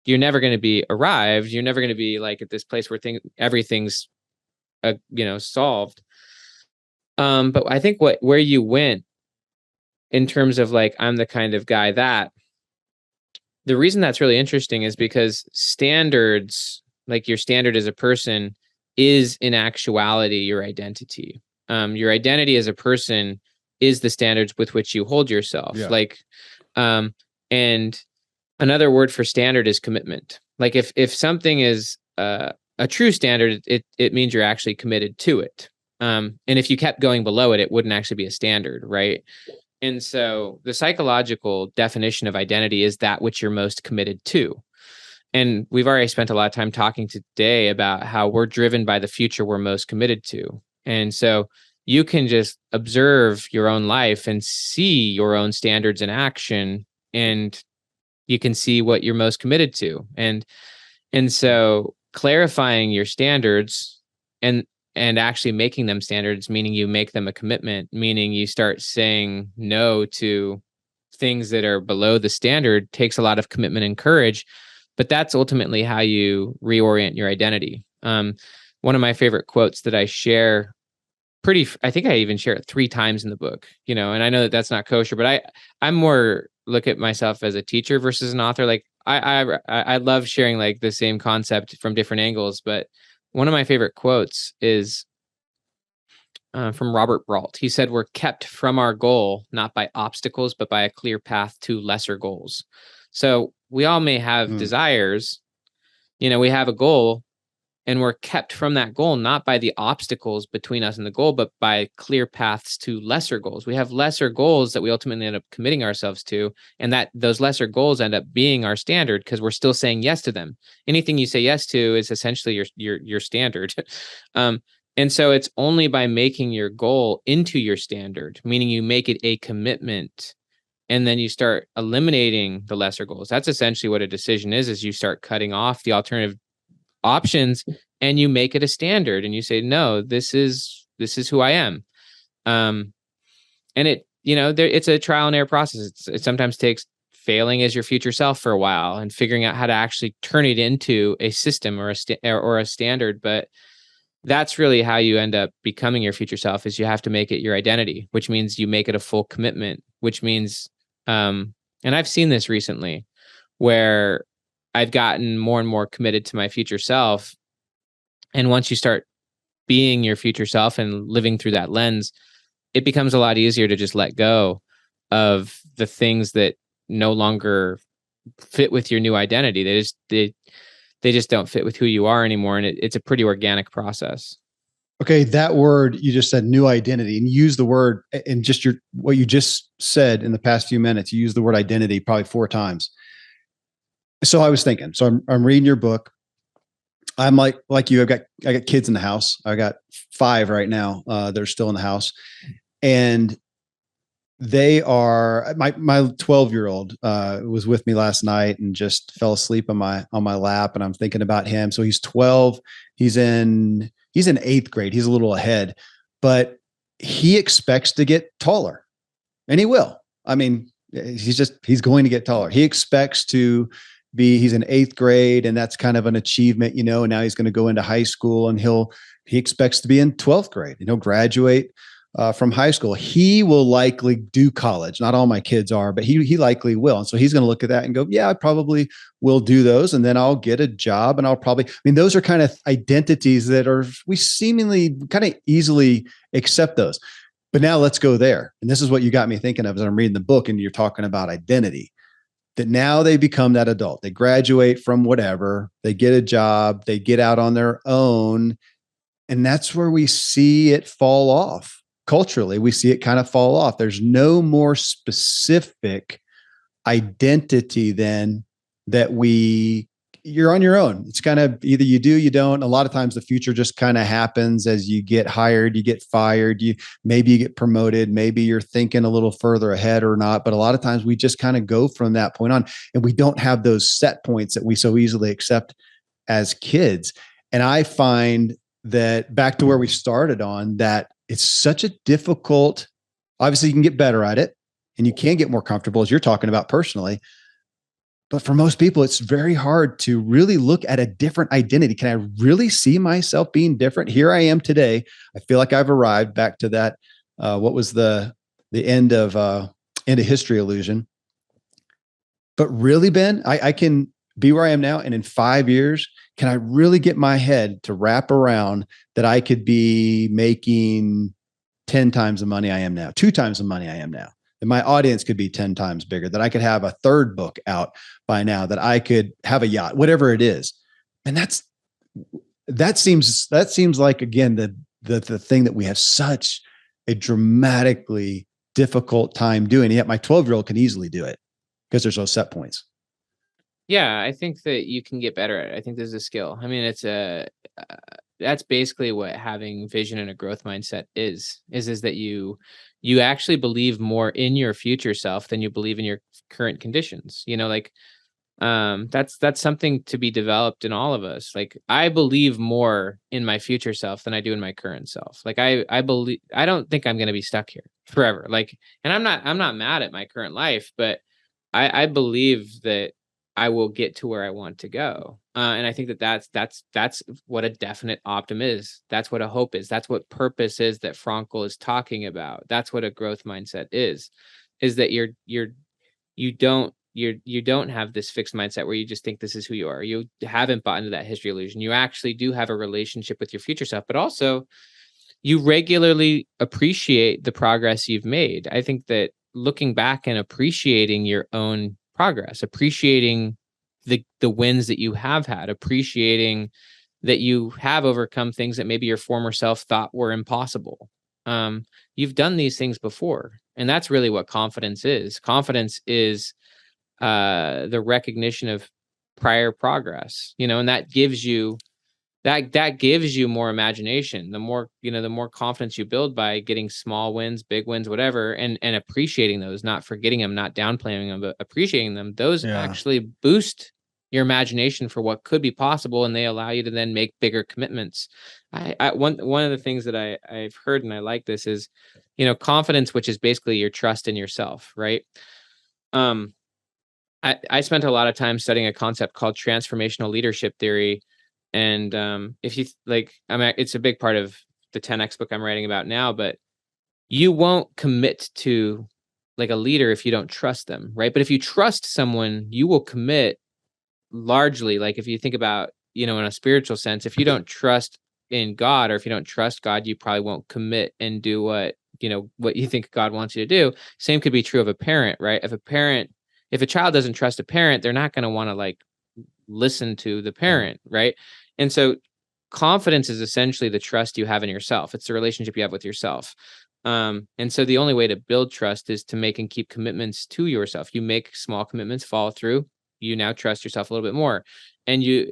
never going to be arrived. You're never going to be like at this place where everything's solved. But I think where you went in terms of like, I'm the kind of guy that, the reason that's really interesting is because standards, like your standard as a person, is in actuality your identity. Your identity as a person is the standards with which you hold yourself. Yeah. Like, and another word for standard is commitment. Like if something is a true standard, it means you're actually committed to it. And if you kept going below it, it wouldn't actually be a standard, right? And so the psychological definition of identity is that which you're most committed to. And we've already spent a lot of time talking today about how we're driven by the future we're most committed to. And so you can just observe your own life and see your own standards in action, and you can see what you're most committed to. And so clarifying your standards and actually making them standards, meaning you make them a commitment, meaning you start saying no to things that are below the standard, takes a lot of commitment and courage. But that's ultimately how you reorient your identity. One of my favorite quotes that I share I think I even share it 3 times in the book, and I know that that's not kosher, but I'm more look at myself as a teacher versus an author. Like I love sharing like the same concept from different angles, but one of my favorite quotes is from Robert Brault. He said, "We're kept from our goal, not by obstacles, but by a clear path to lesser goals." So we all may have desires, we have a goal, and we're kept from that goal, not by the obstacles between us and the goal, but by clear paths to lesser goals. We have lesser goals that we ultimately end up committing ourselves to, and that those lesser goals end up being our standard because we're still saying yes to them. Anything you say yes to is essentially your standard. And so it's only by making your goal into your standard, meaning you make it a commitment, and then you start eliminating the lesser goals. That's essentially what a decision is you start cutting off the alternative options and you make it a standard, and you say, no, this is who I am. And it's a trial and error process. It sometimes takes failing as your future self for a while and figuring out how to actually turn it into a system or a standard. But that's really how you end up becoming your future self, is you have to make it your identity, which means you make it a full commitment, which means, and I've seen this recently where I've gotten more and more committed to my future self. And once you start being your future self and living through that lens, it becomes a lot easier to just let go of the things that no longer fit with your new identity. They just don't fit with who you are anymore. And it's a pretty organic process. Okay, that word you just said, new identity, and you use the word, and just what you just said in the past few minutes, you used the word identity probably 4 times. So I was thinking, so I'm reading your book. I'm like you, I got kids in the house. I got 5 right now. They're still in the house, and they are my 12-year-old was with me last night and just fell asleep on my lap, and I'm thinking about him. So he's 12. He's in 8th grade. He's a little ahead, but he expects to get taller, and he will. I mean, he's going to get taller. He expects to he's in 8th grade, and that's kind of an achievement, and now he's going to go into high school, and he expects to be in 12th grade, and he'll graduate from high school. He will likely do college. Not all my kids are, but he likely will. And so he's going to look at that and go, yeah, I probably will do those. And then I'll get a job, and those are kind of identities that we seemingly kind of easily accept those. But now let's go there. And this is what you got me thinking of as I'm reading the book, and you're talking about identity. That now they become that adult. They graduate from whatever, they get a job, they get out on their own. And that's where we see it fall off. Culturally, we see it kind of fall off. There's no more specific identity then that we you're on your own. It's kind of either you do, you don't. A lot of times the future just kind of happens as you get hired, you get fired, maybe you get promoted, maybe you're thinking a little further ahead or not. But a lot of times we just kind of go from that point on, and we don't have those set points that we so easily accept as kids. And I find that back to where we started on, that it's such a difficult, obviously you can get better at it and you can get more comfortable, as you're talking about personally. But for most people, it's very hard to really look at a different identity. Can I really see myself being different? Here I am today. I feel like I've arrived back to that. What was the end of history illusion? But really, Ben, I can be where I am now, and in 5 years, can I really get my head to wrap around that I could be making 10 times the money I am now, 2 times the money I am now? And my audience could be 10 times bigger, that I could have a third book out by now, that I could have a yacht, whatever it is. And that seems like, again, the thing that we have such a dramatically difficult time doing. Yet my 12-year-old can easily do it because there's no set points. Yeah, I think that you can get better at it. I think there's a skill. I mean, that's basically what having vision and a growth mindset is that you actually believe more in your future self than you believe in your current conditions. Like, that's something to be developed in all of us. Like, I believe more in my future self than I do in my current self. Like, I believe, I don't think I'm going to be stuck here forever. Like, and I'm not mad at my current life, but I believe that I will get to where I want to go. And I think that's what a definite optimism is. That's what a hope is. That's what purpose is that Frankl is talking about. That's what a growth mindset is that you don't have this fixed mindset where you just think this is who you are. You haven't bought into that history illusion. You actually do have a relationship with your future self, but also you regularly appreciate the progress you've made. I think that looking back and appreciating your own progress, appreciating the wins that you have had, appreciating that you have overcome things that maybe your former self thought were impossible. You've done these things before, and that's really what confidence is. Confidence is the recognition of prior progress, and that gives you more imagination. The more confidence you build by getting small wins, big wins, whatever, and appreciating those, not forgetting them, not downplaying them, but appreciating them. Those actually boost your imagination for what could be possible, and they allow you to then make bigger commitments. One of the things that I've heard, and I like this, is, confidence, which is basically your trust in yourself, right? I spent a lot of time studying a concept called transformational leadership theory. And if you it's a big part of the 10X book I'm writing about now, but you won't commit to like a leader if you don't trust them, right? But if you trust someone, you will commit largely. Like, if you think about, in a spiritual sense, if you don't trust in God, or if you don't trust God, you probably won't commit and do what you think God wants you to do. Same could be true of a parent, right? If a child doesn't trust a parent, they're not going to want to like listen to the parent, right? And so confidence is essentially the trust you have in yourself. It's the relationship you have with yourself. And so the only way to build trust is to make and keep commitments to yourself. You make small commitments, follow through. You now trust yourself a little bit more, and you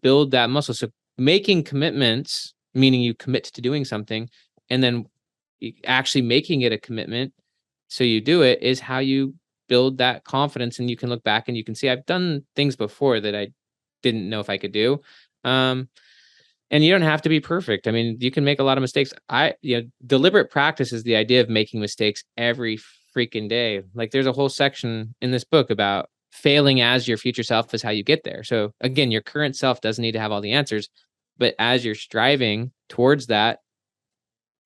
build that muscle. So making commitments, meaning you commit to doing something, and then actually making it a commitment, so you do it, is how you build that confidence. And you can look back and you can see, I've done things before that I didn't know if I could do. And you don't have to be perfect. I mean, you can make a lot of mistakes. Deliberate practice is the idea of making mistakes every freaking day. Like, there's a whole section in this book about failing as your future self is how you get there. So again, your current self doesn't need to have all the answers, but as you're striving towards that,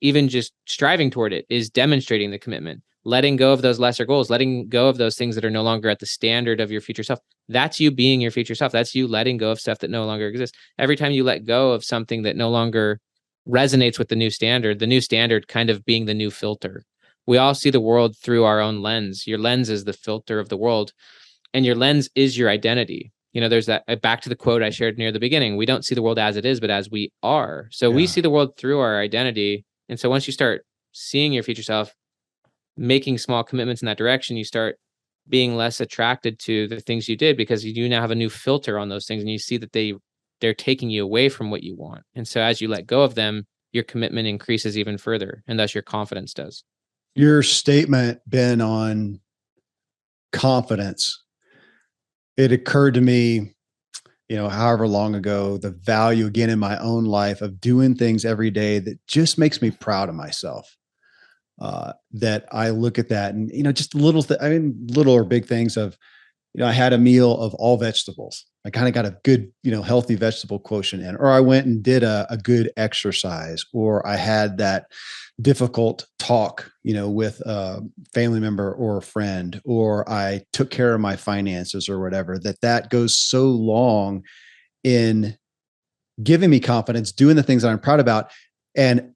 even just striving toward it is demonstrating the commitment, letting go of those lesser goals, letting go of those things that are no longer at the standard of your future self. That's you being your future self. That's you letting go of stuff that no longer exists. Every time you let go of something that no longer resonates with the new standard kind of being the new filter. We all see the world through our own lens. Your lens is the filter of the world, and your lens is your identity. There's that, back to the quote I shared near the beginning, we don't see the world as it is, but as we are. So we see the world through our identity. And so once you start seeing your future self, making small commitments in that direction, you start being less attracted to the things you did, because you do now have a new filter on those things, and you see that they're taking you away from what you want. And so as you let go of them, your commitment increases even further, and thus your confidence does. Your statement, Ben, on confidence, it occurred to me, however long ago, the value again in my own life of doing things every day that just makes me proud of myself. That I look at that and, just little or big things of, I had a meal of all vegetables. I kind of got a good, healthy vegetable quotient in, or I went and did a good exercise, or I had that difficult talk, with a family member or a friend, or I took care of my finances or whatever, that goes so long in giving me confidence, doing the things that I'm proud about. And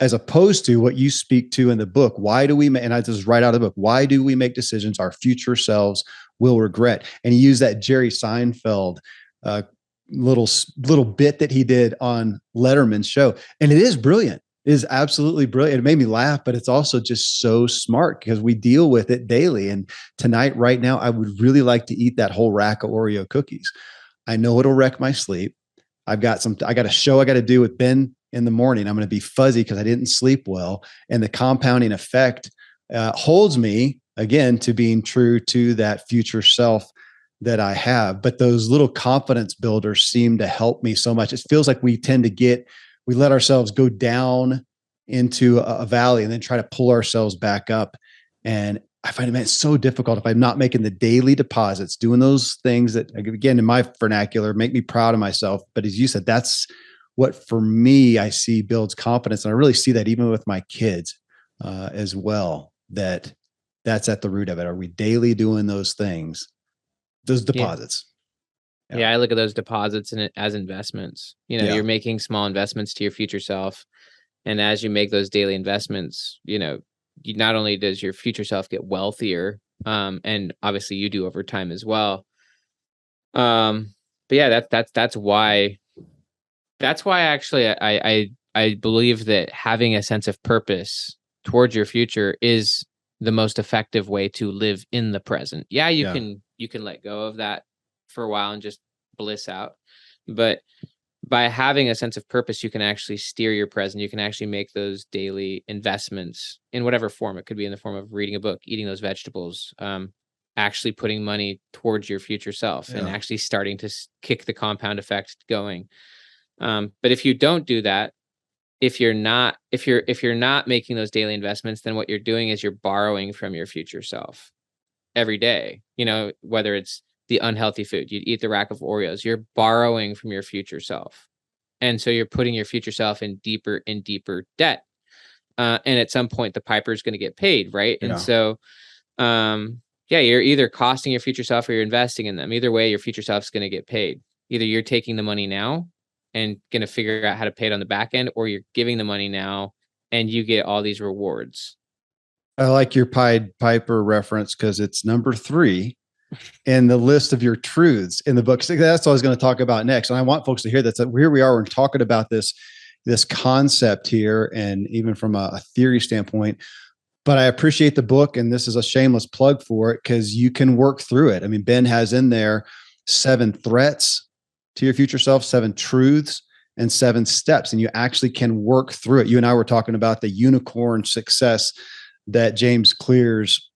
as opposed to what you speak to in the book, why do we, and I just write out of the book, why do we make decisions our future selves will regret? And he used that Jerry Seinfeld little bit that he did on Letterman's show. And it is brilliant. It is absolutely brilliant. It made me laugh, but it's also just so smart because we deal with it daily. And tonight, right now, I would really like to eat that whole rack of Oreo cookies. I know it'll wreck my sleep. I got a show I got to do with Ben in the morning. I'm going to be fuzzy because I didn't sleep well. And the compounding effect holds me again to being true to that future self that I have. But those little confidence builders seem to help me so much. It feels like we let ourselves go down into a valley and then try to pull ourselves back up. And I find it's so difficult if I'm not making the daily deposits, doing those things that, again, in my vernacular, make me proud of myself. But as you said, that's what for me, I see builds confidence. And I really see that even with my kids as well, that's at the root of it. Are we daily doing those things, those deposits? Yeah, I look at those deposits as investments. You're making small investments to your future self. And as you make those daily investments, not only does your future self get wealthier, and obviously you do over time as well. But yeah, that's why actually I believe that having a sense of purpose towards your future is the most effective way to live in the present. Yeah, you can let go of that for a while and just bliss out. But by having a sense of purpose, you can actually steer your present. You can actually make those daily investments in whatever form. It could be in the form of reading a book, eating those vegetables, actually putting money towards your future self, and actually starting to kick the compound effect going. But if you don't do that, if you're not making those daily investments, then what you're doing is you're borrowing from your future self every day. Whether it's the unhealthy food, you'd eat the rack of Oreos, you're borrowing from your future self. And so you're putting your future self in deeper and deeper debt. And at some point the piper is going to get paid. Right. Yeah. And so, you're either costing your future self or you're investing in them. Either way, your future self is going to get paid. Either you're taking the money now and going to figure out how to pay it on the back end, or you're giving the money now and you get all these rewards. I like your Pied Piper reference because it's number 3 in the list of your truths in the book. So that's what I was going to talk about next. And I want folks to hear that. So here we are, we're talking about this concept here, and even from a theory standpoint. But I appreciate the book, and this is a shameless plug for it because you can work through it. I mean, Ben has in there 7 threats to your future self, 7 truths, and 7 steps, and you actually can work through it. You and I were talking about the unicorn success that James Clear's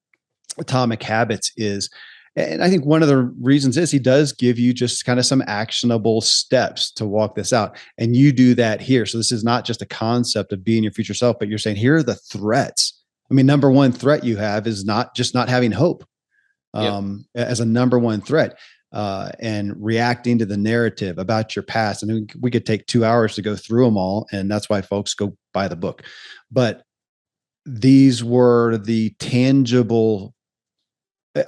Atomic Habits is. And I think one of the reasons is he does give you just kind of some actionable steps to walk this out. And you do that here. So this is not just a concept of being your future self, but you're saying, here are the threats. I mean, number 1 threat you have is not having hope as a number 1 threat, and reacting to the narrative about your past. And we could take 2 hours to go through them all. And that's why folks go buy the book. But these were the tangible.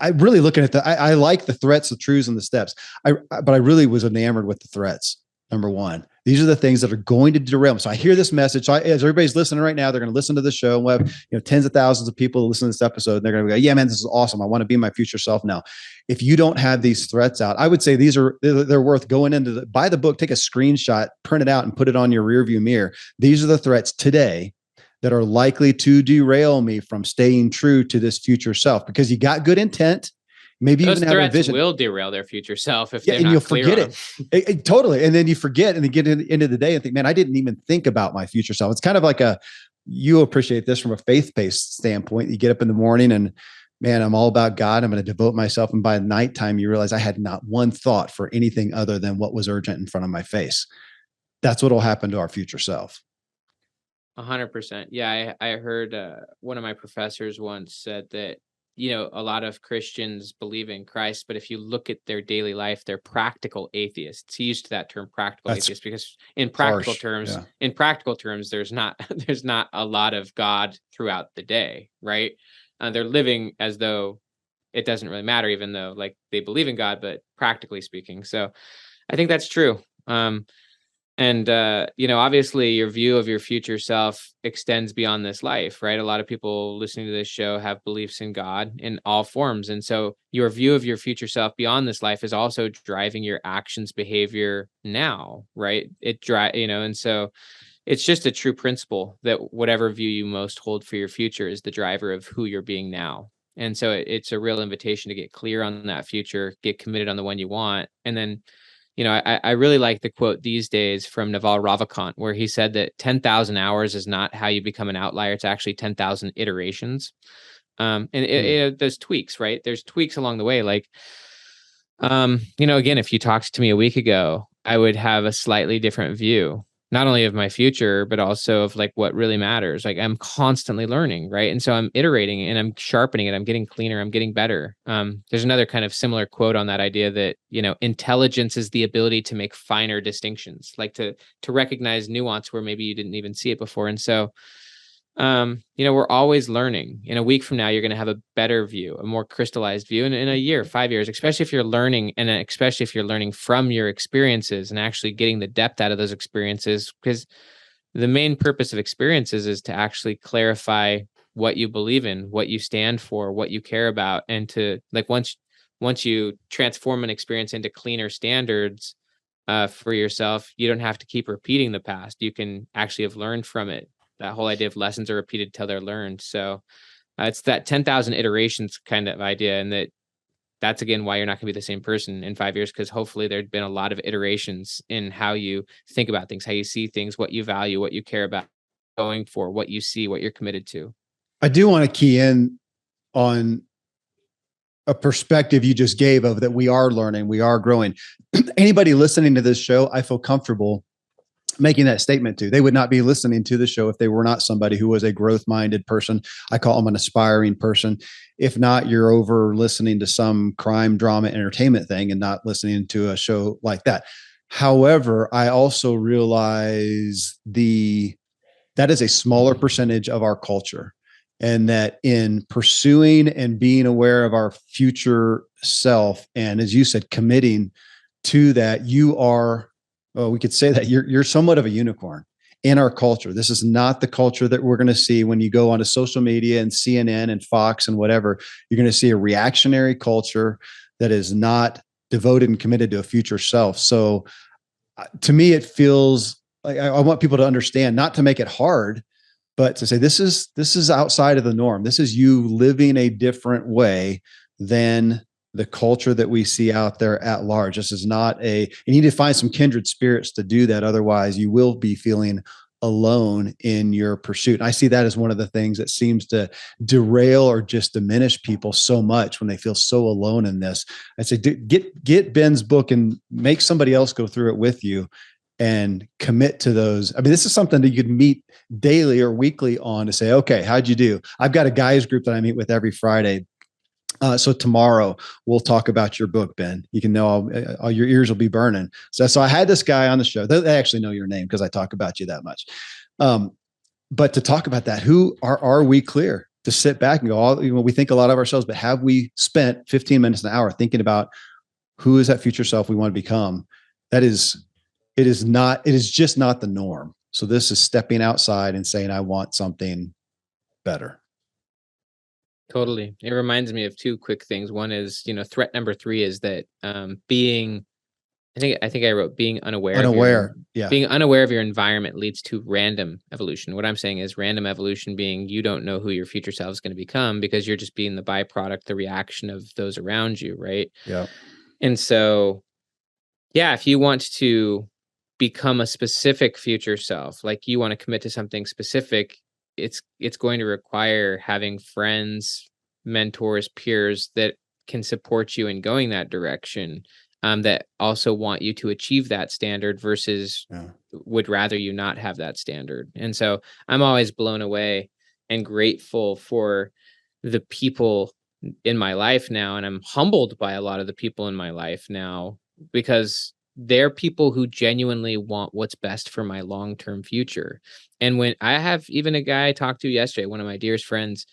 I really looking at I like the threats, the truths, and the steps. But I really was enamored with the threats. Number 1, these are the things that are going to derail them. So I hear this message. So as everybody's listening right now, they're going to listen to the show. And we'll have tens of thousands of people listen to this episode. And they're going to go, yeah, man, this is awesome. I want to be my future self now. If you don't have these threats out, I would say they're worth going into buy the book, take a screenshot, print it out, and put it on your rearview mirror. These are the threats today that are likely to derail me from staying true to this future self, because you got good intent. maybe Those even have a threats vision. will derail their future self if Yeah, they're and you'll not clear forget on them. Totally. And then you forget and then get into the day and think, man, I didn't even think about my future self. It's kind of like you appreciate this from a faith-based standpoint. You get up in the morning and, man, I'm all about God. I'm going to devote myself. And by nighttime, you realize I had not one thought for anything other than what was urgent in front of my face. That's what will happen to our future self. 100%. Yeah, I heard one of my professors once said that, a lot of Christians believe in Christ, but if you look at their daily life, they're practical atheists. He used that term practical That's atheist because in practical harsh. terms, Yeah. there's not there's not a lot of God throughout the day, right? They're living as though it doesn't really matter, even though like they believe in God, but practically speaking. So I think that's true. And obviously your view of your future self extends beyond this life, right? A lot of people listening to this show have beliefs in God in all forms. And so your view of your future self beyond this life is also driving your actions, behavior now, right? And so it's just a true principle that whatever view you most hold for your future is the driver of who you're being now. And so it's a real invitation to get clear on that future, get committed on the one you want, and then I really like the quote these days from Naval Ravikant, where he said that 10,000 hours is not how you become an outlier. It's actually 10,000 iterations. There's tweaks, right? There's tweaks along the way. Like, again, if you talked to me a week ago, I would have a slightly different view, not only of my future, but also of like what really matters. Like I'm constantly learning, right? And so I'm iterating and I'm sharpening it. I'm getting cleaner. I'm getting better. There's another kind of similar quote on that idea that, intelligence is the ability to make finer distinctions, like to recognize nuance where maybe you didn't even see it before. And so, we're always learning. In a week from now, you're going to have a better view, a more crystallized view. And in a year, 5 years, especially if you're learning, and especially if you're learning from your experiences and actually getting the depth out of those experiences, because the main purpose of experiences is to actually clarify what you believe in, what you stand for, what you care about, and to like once you transform an experience into cleaner standards for yourself, you don't have to keep repeating the past. You can actually have learned from it. That whole idea of lessons are repeated till they're learned. So it's that 10,000 iterations kind of idea. And that's again why you're not going to be the same person in 5 years, because hopefully there'd been a lot of iterations in how you think about things, how you see things, what you value, what you care about, going for, what you see, what you're committed to. I do want to key in on a perspective you just gave of that we are learning, we are growing. Anybody listening to this show, I feel comfortable making that statement to. They would not be listening to the show if they were not somebody who was a growth-minded person. I call them an aspiring person. If not, you're over listening to some crime, drama, entertainment thing and not listening to a show like that. However, I also realize that is a smaller percentage of our culture. And that in pursuing and being aware of our future self, and as you said, committing to that, we could say that you're somewhat of a unicorn in our culture. This is not the culture that we're going to see when you go onto social media and CNN and Fox and whatever. You're going to see a reactionary culture that is not devoted and committed to a future self. So to me, it feels like I want people to understand, not to make it hard, but to say this is outside of the norm. This is you living a different way than the culture that we see out there at large. This is not you need to find some kindred spirits to do that. Otherwise, you will be feeling alone in your pursuit. And I see that as one of the things that seems to derail or just diminish people so much when they feel so alone in this. I say, get Ben's book and make somebody else go through it with you and commit to those. I mean, this is something that you could meet daily or weekly on to say, okay, how'd you do? I've got a guys group that I meet with every Friday. So tomorrow we'll talk about your book, Ben. You can know all your ears will be burning. So I had this guy on the show. They actually know your name because I talk about you that much. But to talk about that, who are we clear to sit back and go, we think a lot of ourselves, but have we spent 15 minutes an hour thinking about who is that future self we want to become? It is just not the norm. So this is stepping outside and saying, I want something better. Totally. It reminds me of two quick things. One is, threat number 3 is that being I think I wrote being unaware Yeah. being unaware of your environment leads to random evolution. What I'm saying is random evolution being you don't know who your future self is going to become because you're just being the byproduct, the reaction of those around you, right? Yeah. And so, yeah, if you want to become a specific future self, like you want to commit to something specific, it's going to require having friends, mentors, peers that can support you in going that direction, that also want you to achieve that standard versus Yeah. would rather you not have that standard. And so I'm always blown away and grateful for the people in my life now, and I'm humbled by a lot of the people in my life now because they're people who genuinely want what's best for my long-term future. And when I have even a guy I talked to yesterday, one of my dearest friends,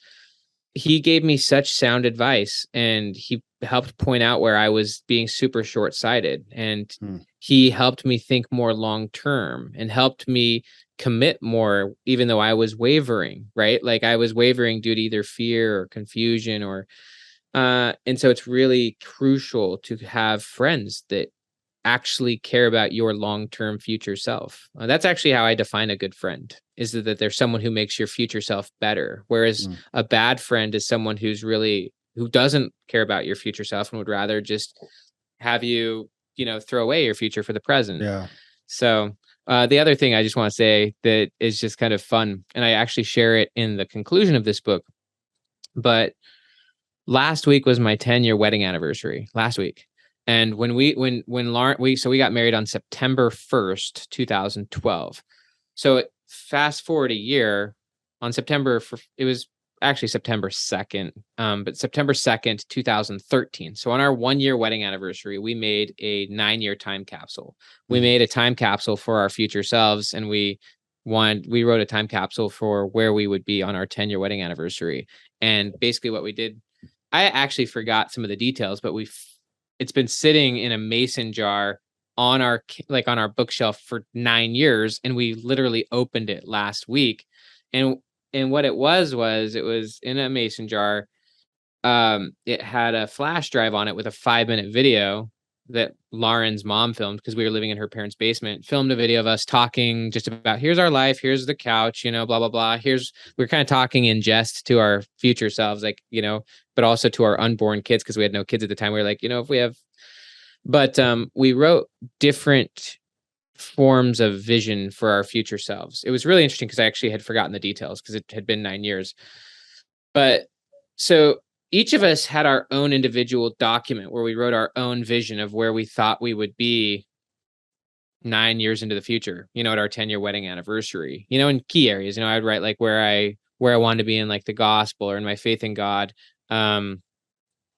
he gave me such sound advice and he helped point out where I was being super short-sighted, and Hmm. he helped me think more long term and helped me commit more even though I was wavering, right? Like I was wavering due to either fear or confusion or and so it's really crucial to have friends that actually care about your long-term future self. That's actually how I define a good friend, is that there's someone who makes your future self better. Whereas Hmm. a bad friend is someone who doesn't care about your future self and would rather just have you, throw away your future for the present. Yeah. So the other thing I just want to say that is just kind of fun, and I actually share it in the conclusion of this book, but last week was my 10-year wedding anniversary. Last week. And when Lauren, we got married on September 1st, 2012. So fast forward a year on it was actually September 2nd, but September 2nd, 2013. So on our 1-year wedding anniversary, we made a 9-year time capsule. We made a time capsule for our future selves, and we wrote a time capsule for where we would be on our 10-year wedding anniversary. And basically what we did, I actually forgot some of the details, but it's been sitting in a mason jar on our bookshelf for 9 years, and we literally opened it last week. And what it was it was in a mason jar. It had a flash drive on it with a 5-minute video that Lauren's mom filmed because we were living in her parents' basement, filmed a video of us talking just about, here's our life, here's the couch, blah, blah, blah. We're kind of talking in jest to our future selves, like, but also to our unborn kids because we had no kids at the time. We were like, if we have, but we wrote different forms of vision for our future selves. It was really interesting because I actually had forgotten the details because it had been 9 years. But so each of us had our own individual document where we wrote our own vision of where we thought we would be 9 years into the future, at our 10-year wedding anniversary, in key areas. I'd write like where I wanted to be in like the gospel or in my faith in God.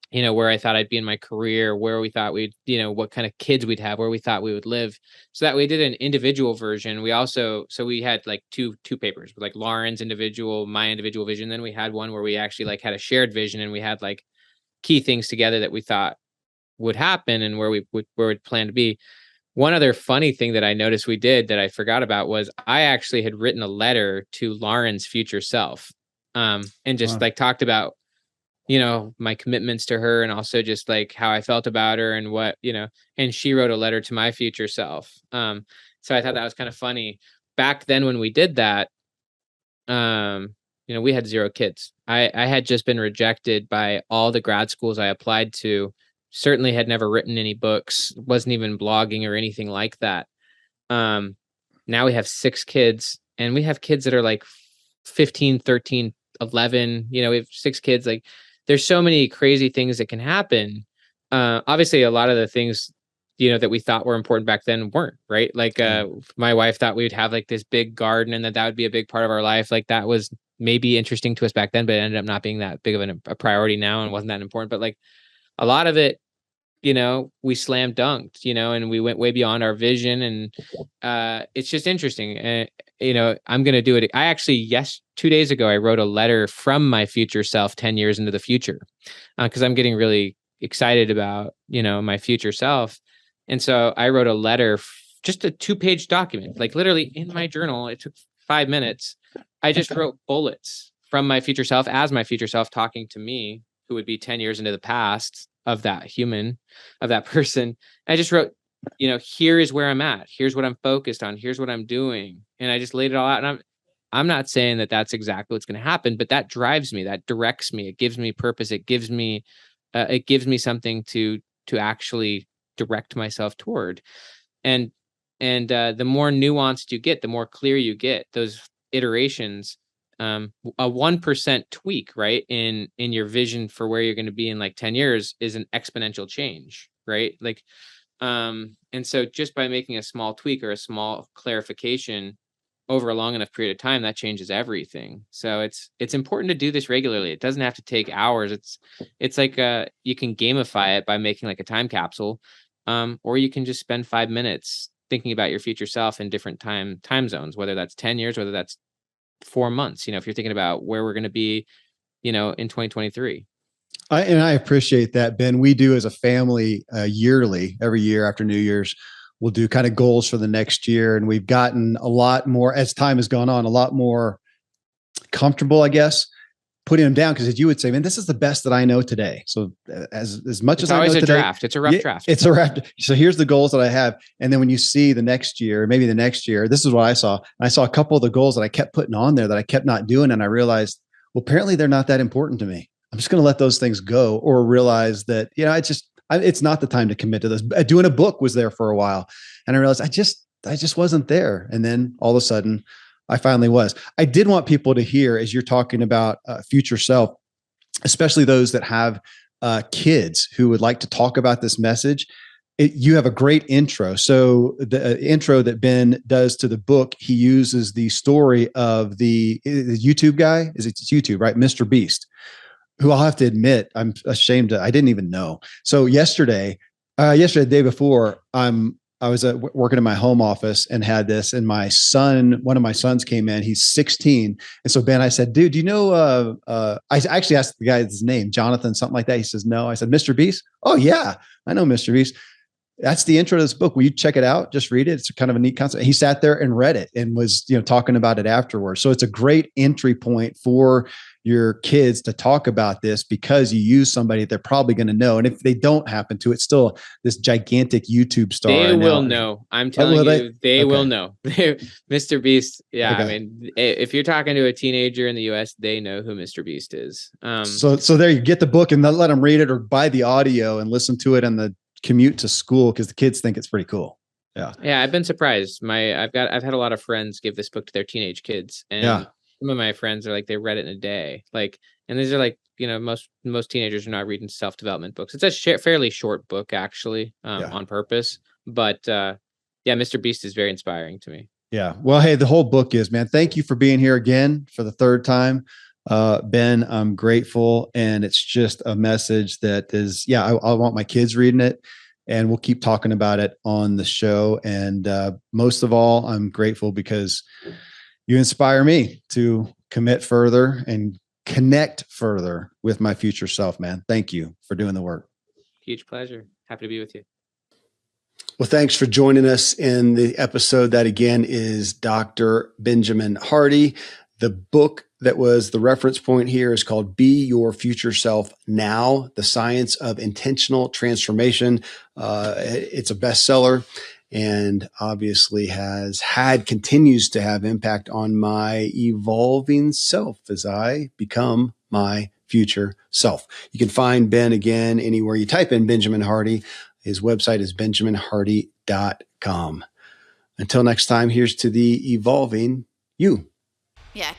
Where I thought I'd be in my career, where we thought we'd, what kind of kids we'd have, where we thought we would live. So that we did an individual version. We had like two papers with like Lauren's individual, my individual vision. Then we had one where we actually like had a shared vision, and we had like key things together that we thought would happen and where we'd plan to be. One other funny thing that I noticed we did that I forgot about was I actually had written a letter to Lauren's future self, and just like talked about, my commitments to her and also just like how I felt about her and what, and she wrote a letter to my future self. So I thought that was kind of funny. Back then when we did that, we had 0 kids. I had just been rejected by all the grad schools I applied to, certainly had never written any books, wasn't even blogging or anything like that. Now we have 6 kids, and we have kids that are like 15, 13, 11, we have 6 kids. Like there's so many crazy things that can happen. Obviously a lot of the things, that we thought were important back then weren't, right? Like, my wife thought we would have like this big garden and that would be a big part of our life. Like that was maybe interesting to us back then, but it ended up not being that big of a priority now and wasn't that important. But like a lot of it, we slam dunked, and we went way beyond our vision. And it's just interesting. I'm going to do it. I actually, 2 days ago, I wrote a letter from my future self 10 years into the future, because I'm getting really excited about, my future self. And so I wrote a letter, just a 2-page document, like literally in my journal. It took 5 minutes. I just wrote bullets from my future self as my future self talking to me, who would be 10 years into the past of that human, of that person. I just wrote here is where I'm at. Here's what I'm focused on. Here's what I'm doing. And I just laid it all out. And I'm not saying that that's exactly what's going to happen, but that drives me, that directs me. It gives me purpose. It gives me something to actually direct myself toward. And the more nuanced you get, the more clear you get. Those iterations, a 1% tweak, right, in your vision for where you're going to be in like 10 years is an exponential change, right? Like, and so just by making a small tweak or a small clarification over a long enough period of time, that changes everything. So it's important to do this regularly. It doesn't have to take hours. It's like you can gamify it by making like a time capsule, or you can just spend 5 minutes thinking about your future self in different time zones, whether that's 10 years, whether that's 4 months. If you're thinking about where we're going to be, in 2023. I appreciate that, Ben. We do as a family yearly, every year after New Year's, we'll do kind of goals for the next year. And we've gotten a lot more, as time has gone on, a lot more comfortable, I guess, putting them down. Because as you would say, man, this is the best that I know today. So as much as I know today, draft. It's a rough draft. It's a rough. So here's the goals that I have. And then when you see the next year, maybe the next year, this is what I saw. I saw a couple of the goals that I kept putting on there that I kept not doing. And I realized, well, apparently they're not that important to me. I'm just going to let those things go, or realize that, it's not the time to commit to this. Doing a book was there for a while. And I realized I just wasn't there. And then all of a sudden I finally was. I did want people to hear, as you're talking about future self, especially those that have kids who would like to talk about this message. You have a great intro. So the intro that Ben does to the book, he uses the story of the YouTube guy. It's YouTube, right? Mr. Beast, who I'll have to admit, I'm ashamed I didn't even know. So yesterday, the day before, I was working in my home office and had this, and one of my sons came in. He's 16. And so Ben, I said, dude, do you know, I actually asked the guy his name, Jonathan, something like that. He says, no. I said, Mr. Beast? Oh yeah, I know Mr. Beast. That's the intro to this book. Will you check it out? Just read it. It's kind of a neat concept. He sat there and read it and was, talking about it afterwards. So it's a great entry point for your kids to talk about this, because you use somebody that they're probably going to know. And if they don't happen to, it's still this gigantic YouTube star. They will know. I'm telling you, they will know. Mr. Beast. Yeah. Okay. I mean, if you're talking to a teenager in the US, they know who Mr. Beast is. So there you get the book and let them read it, or buy the audio and listen to it on the commute to school, because the kids think it's pretty cool. Yeah. I've been surprised. I've had a lot of friends give this book to their teenage kids, and some of my friends are like, they read it in a day. Like, and these are like, most teenagers are not reading self-development books. It's a fairly short book, actually, on purpose. But Mr. Beast is very inspiring to me. Yeah. Well, hey, the whole book is, man. Thank you for being here again for the third time. Ben, I'm grateful. And it's just a message that is, I want my kids reading it, and we'll keep talking about it on the show. And most of all, I'm grateful because you inspire me to commit further and connect further with my future self, man. Thank you for doing the work. Huge pleasure. Happy to be with you. Well, thanks for joining us in the episode. That again is Dr. Benjamin Hardy. The book that was the reference point here is called Be Your Future Self Now, The Science of Intentional Transformation. It's a bestseller, and obviously continues to have impact on my evolving self as I become my future self. You can find Ben again anywhere you type in Benjamin Hardy. His website is benjaminhardy.com. Until next time, here's to the evolving you. Yeah.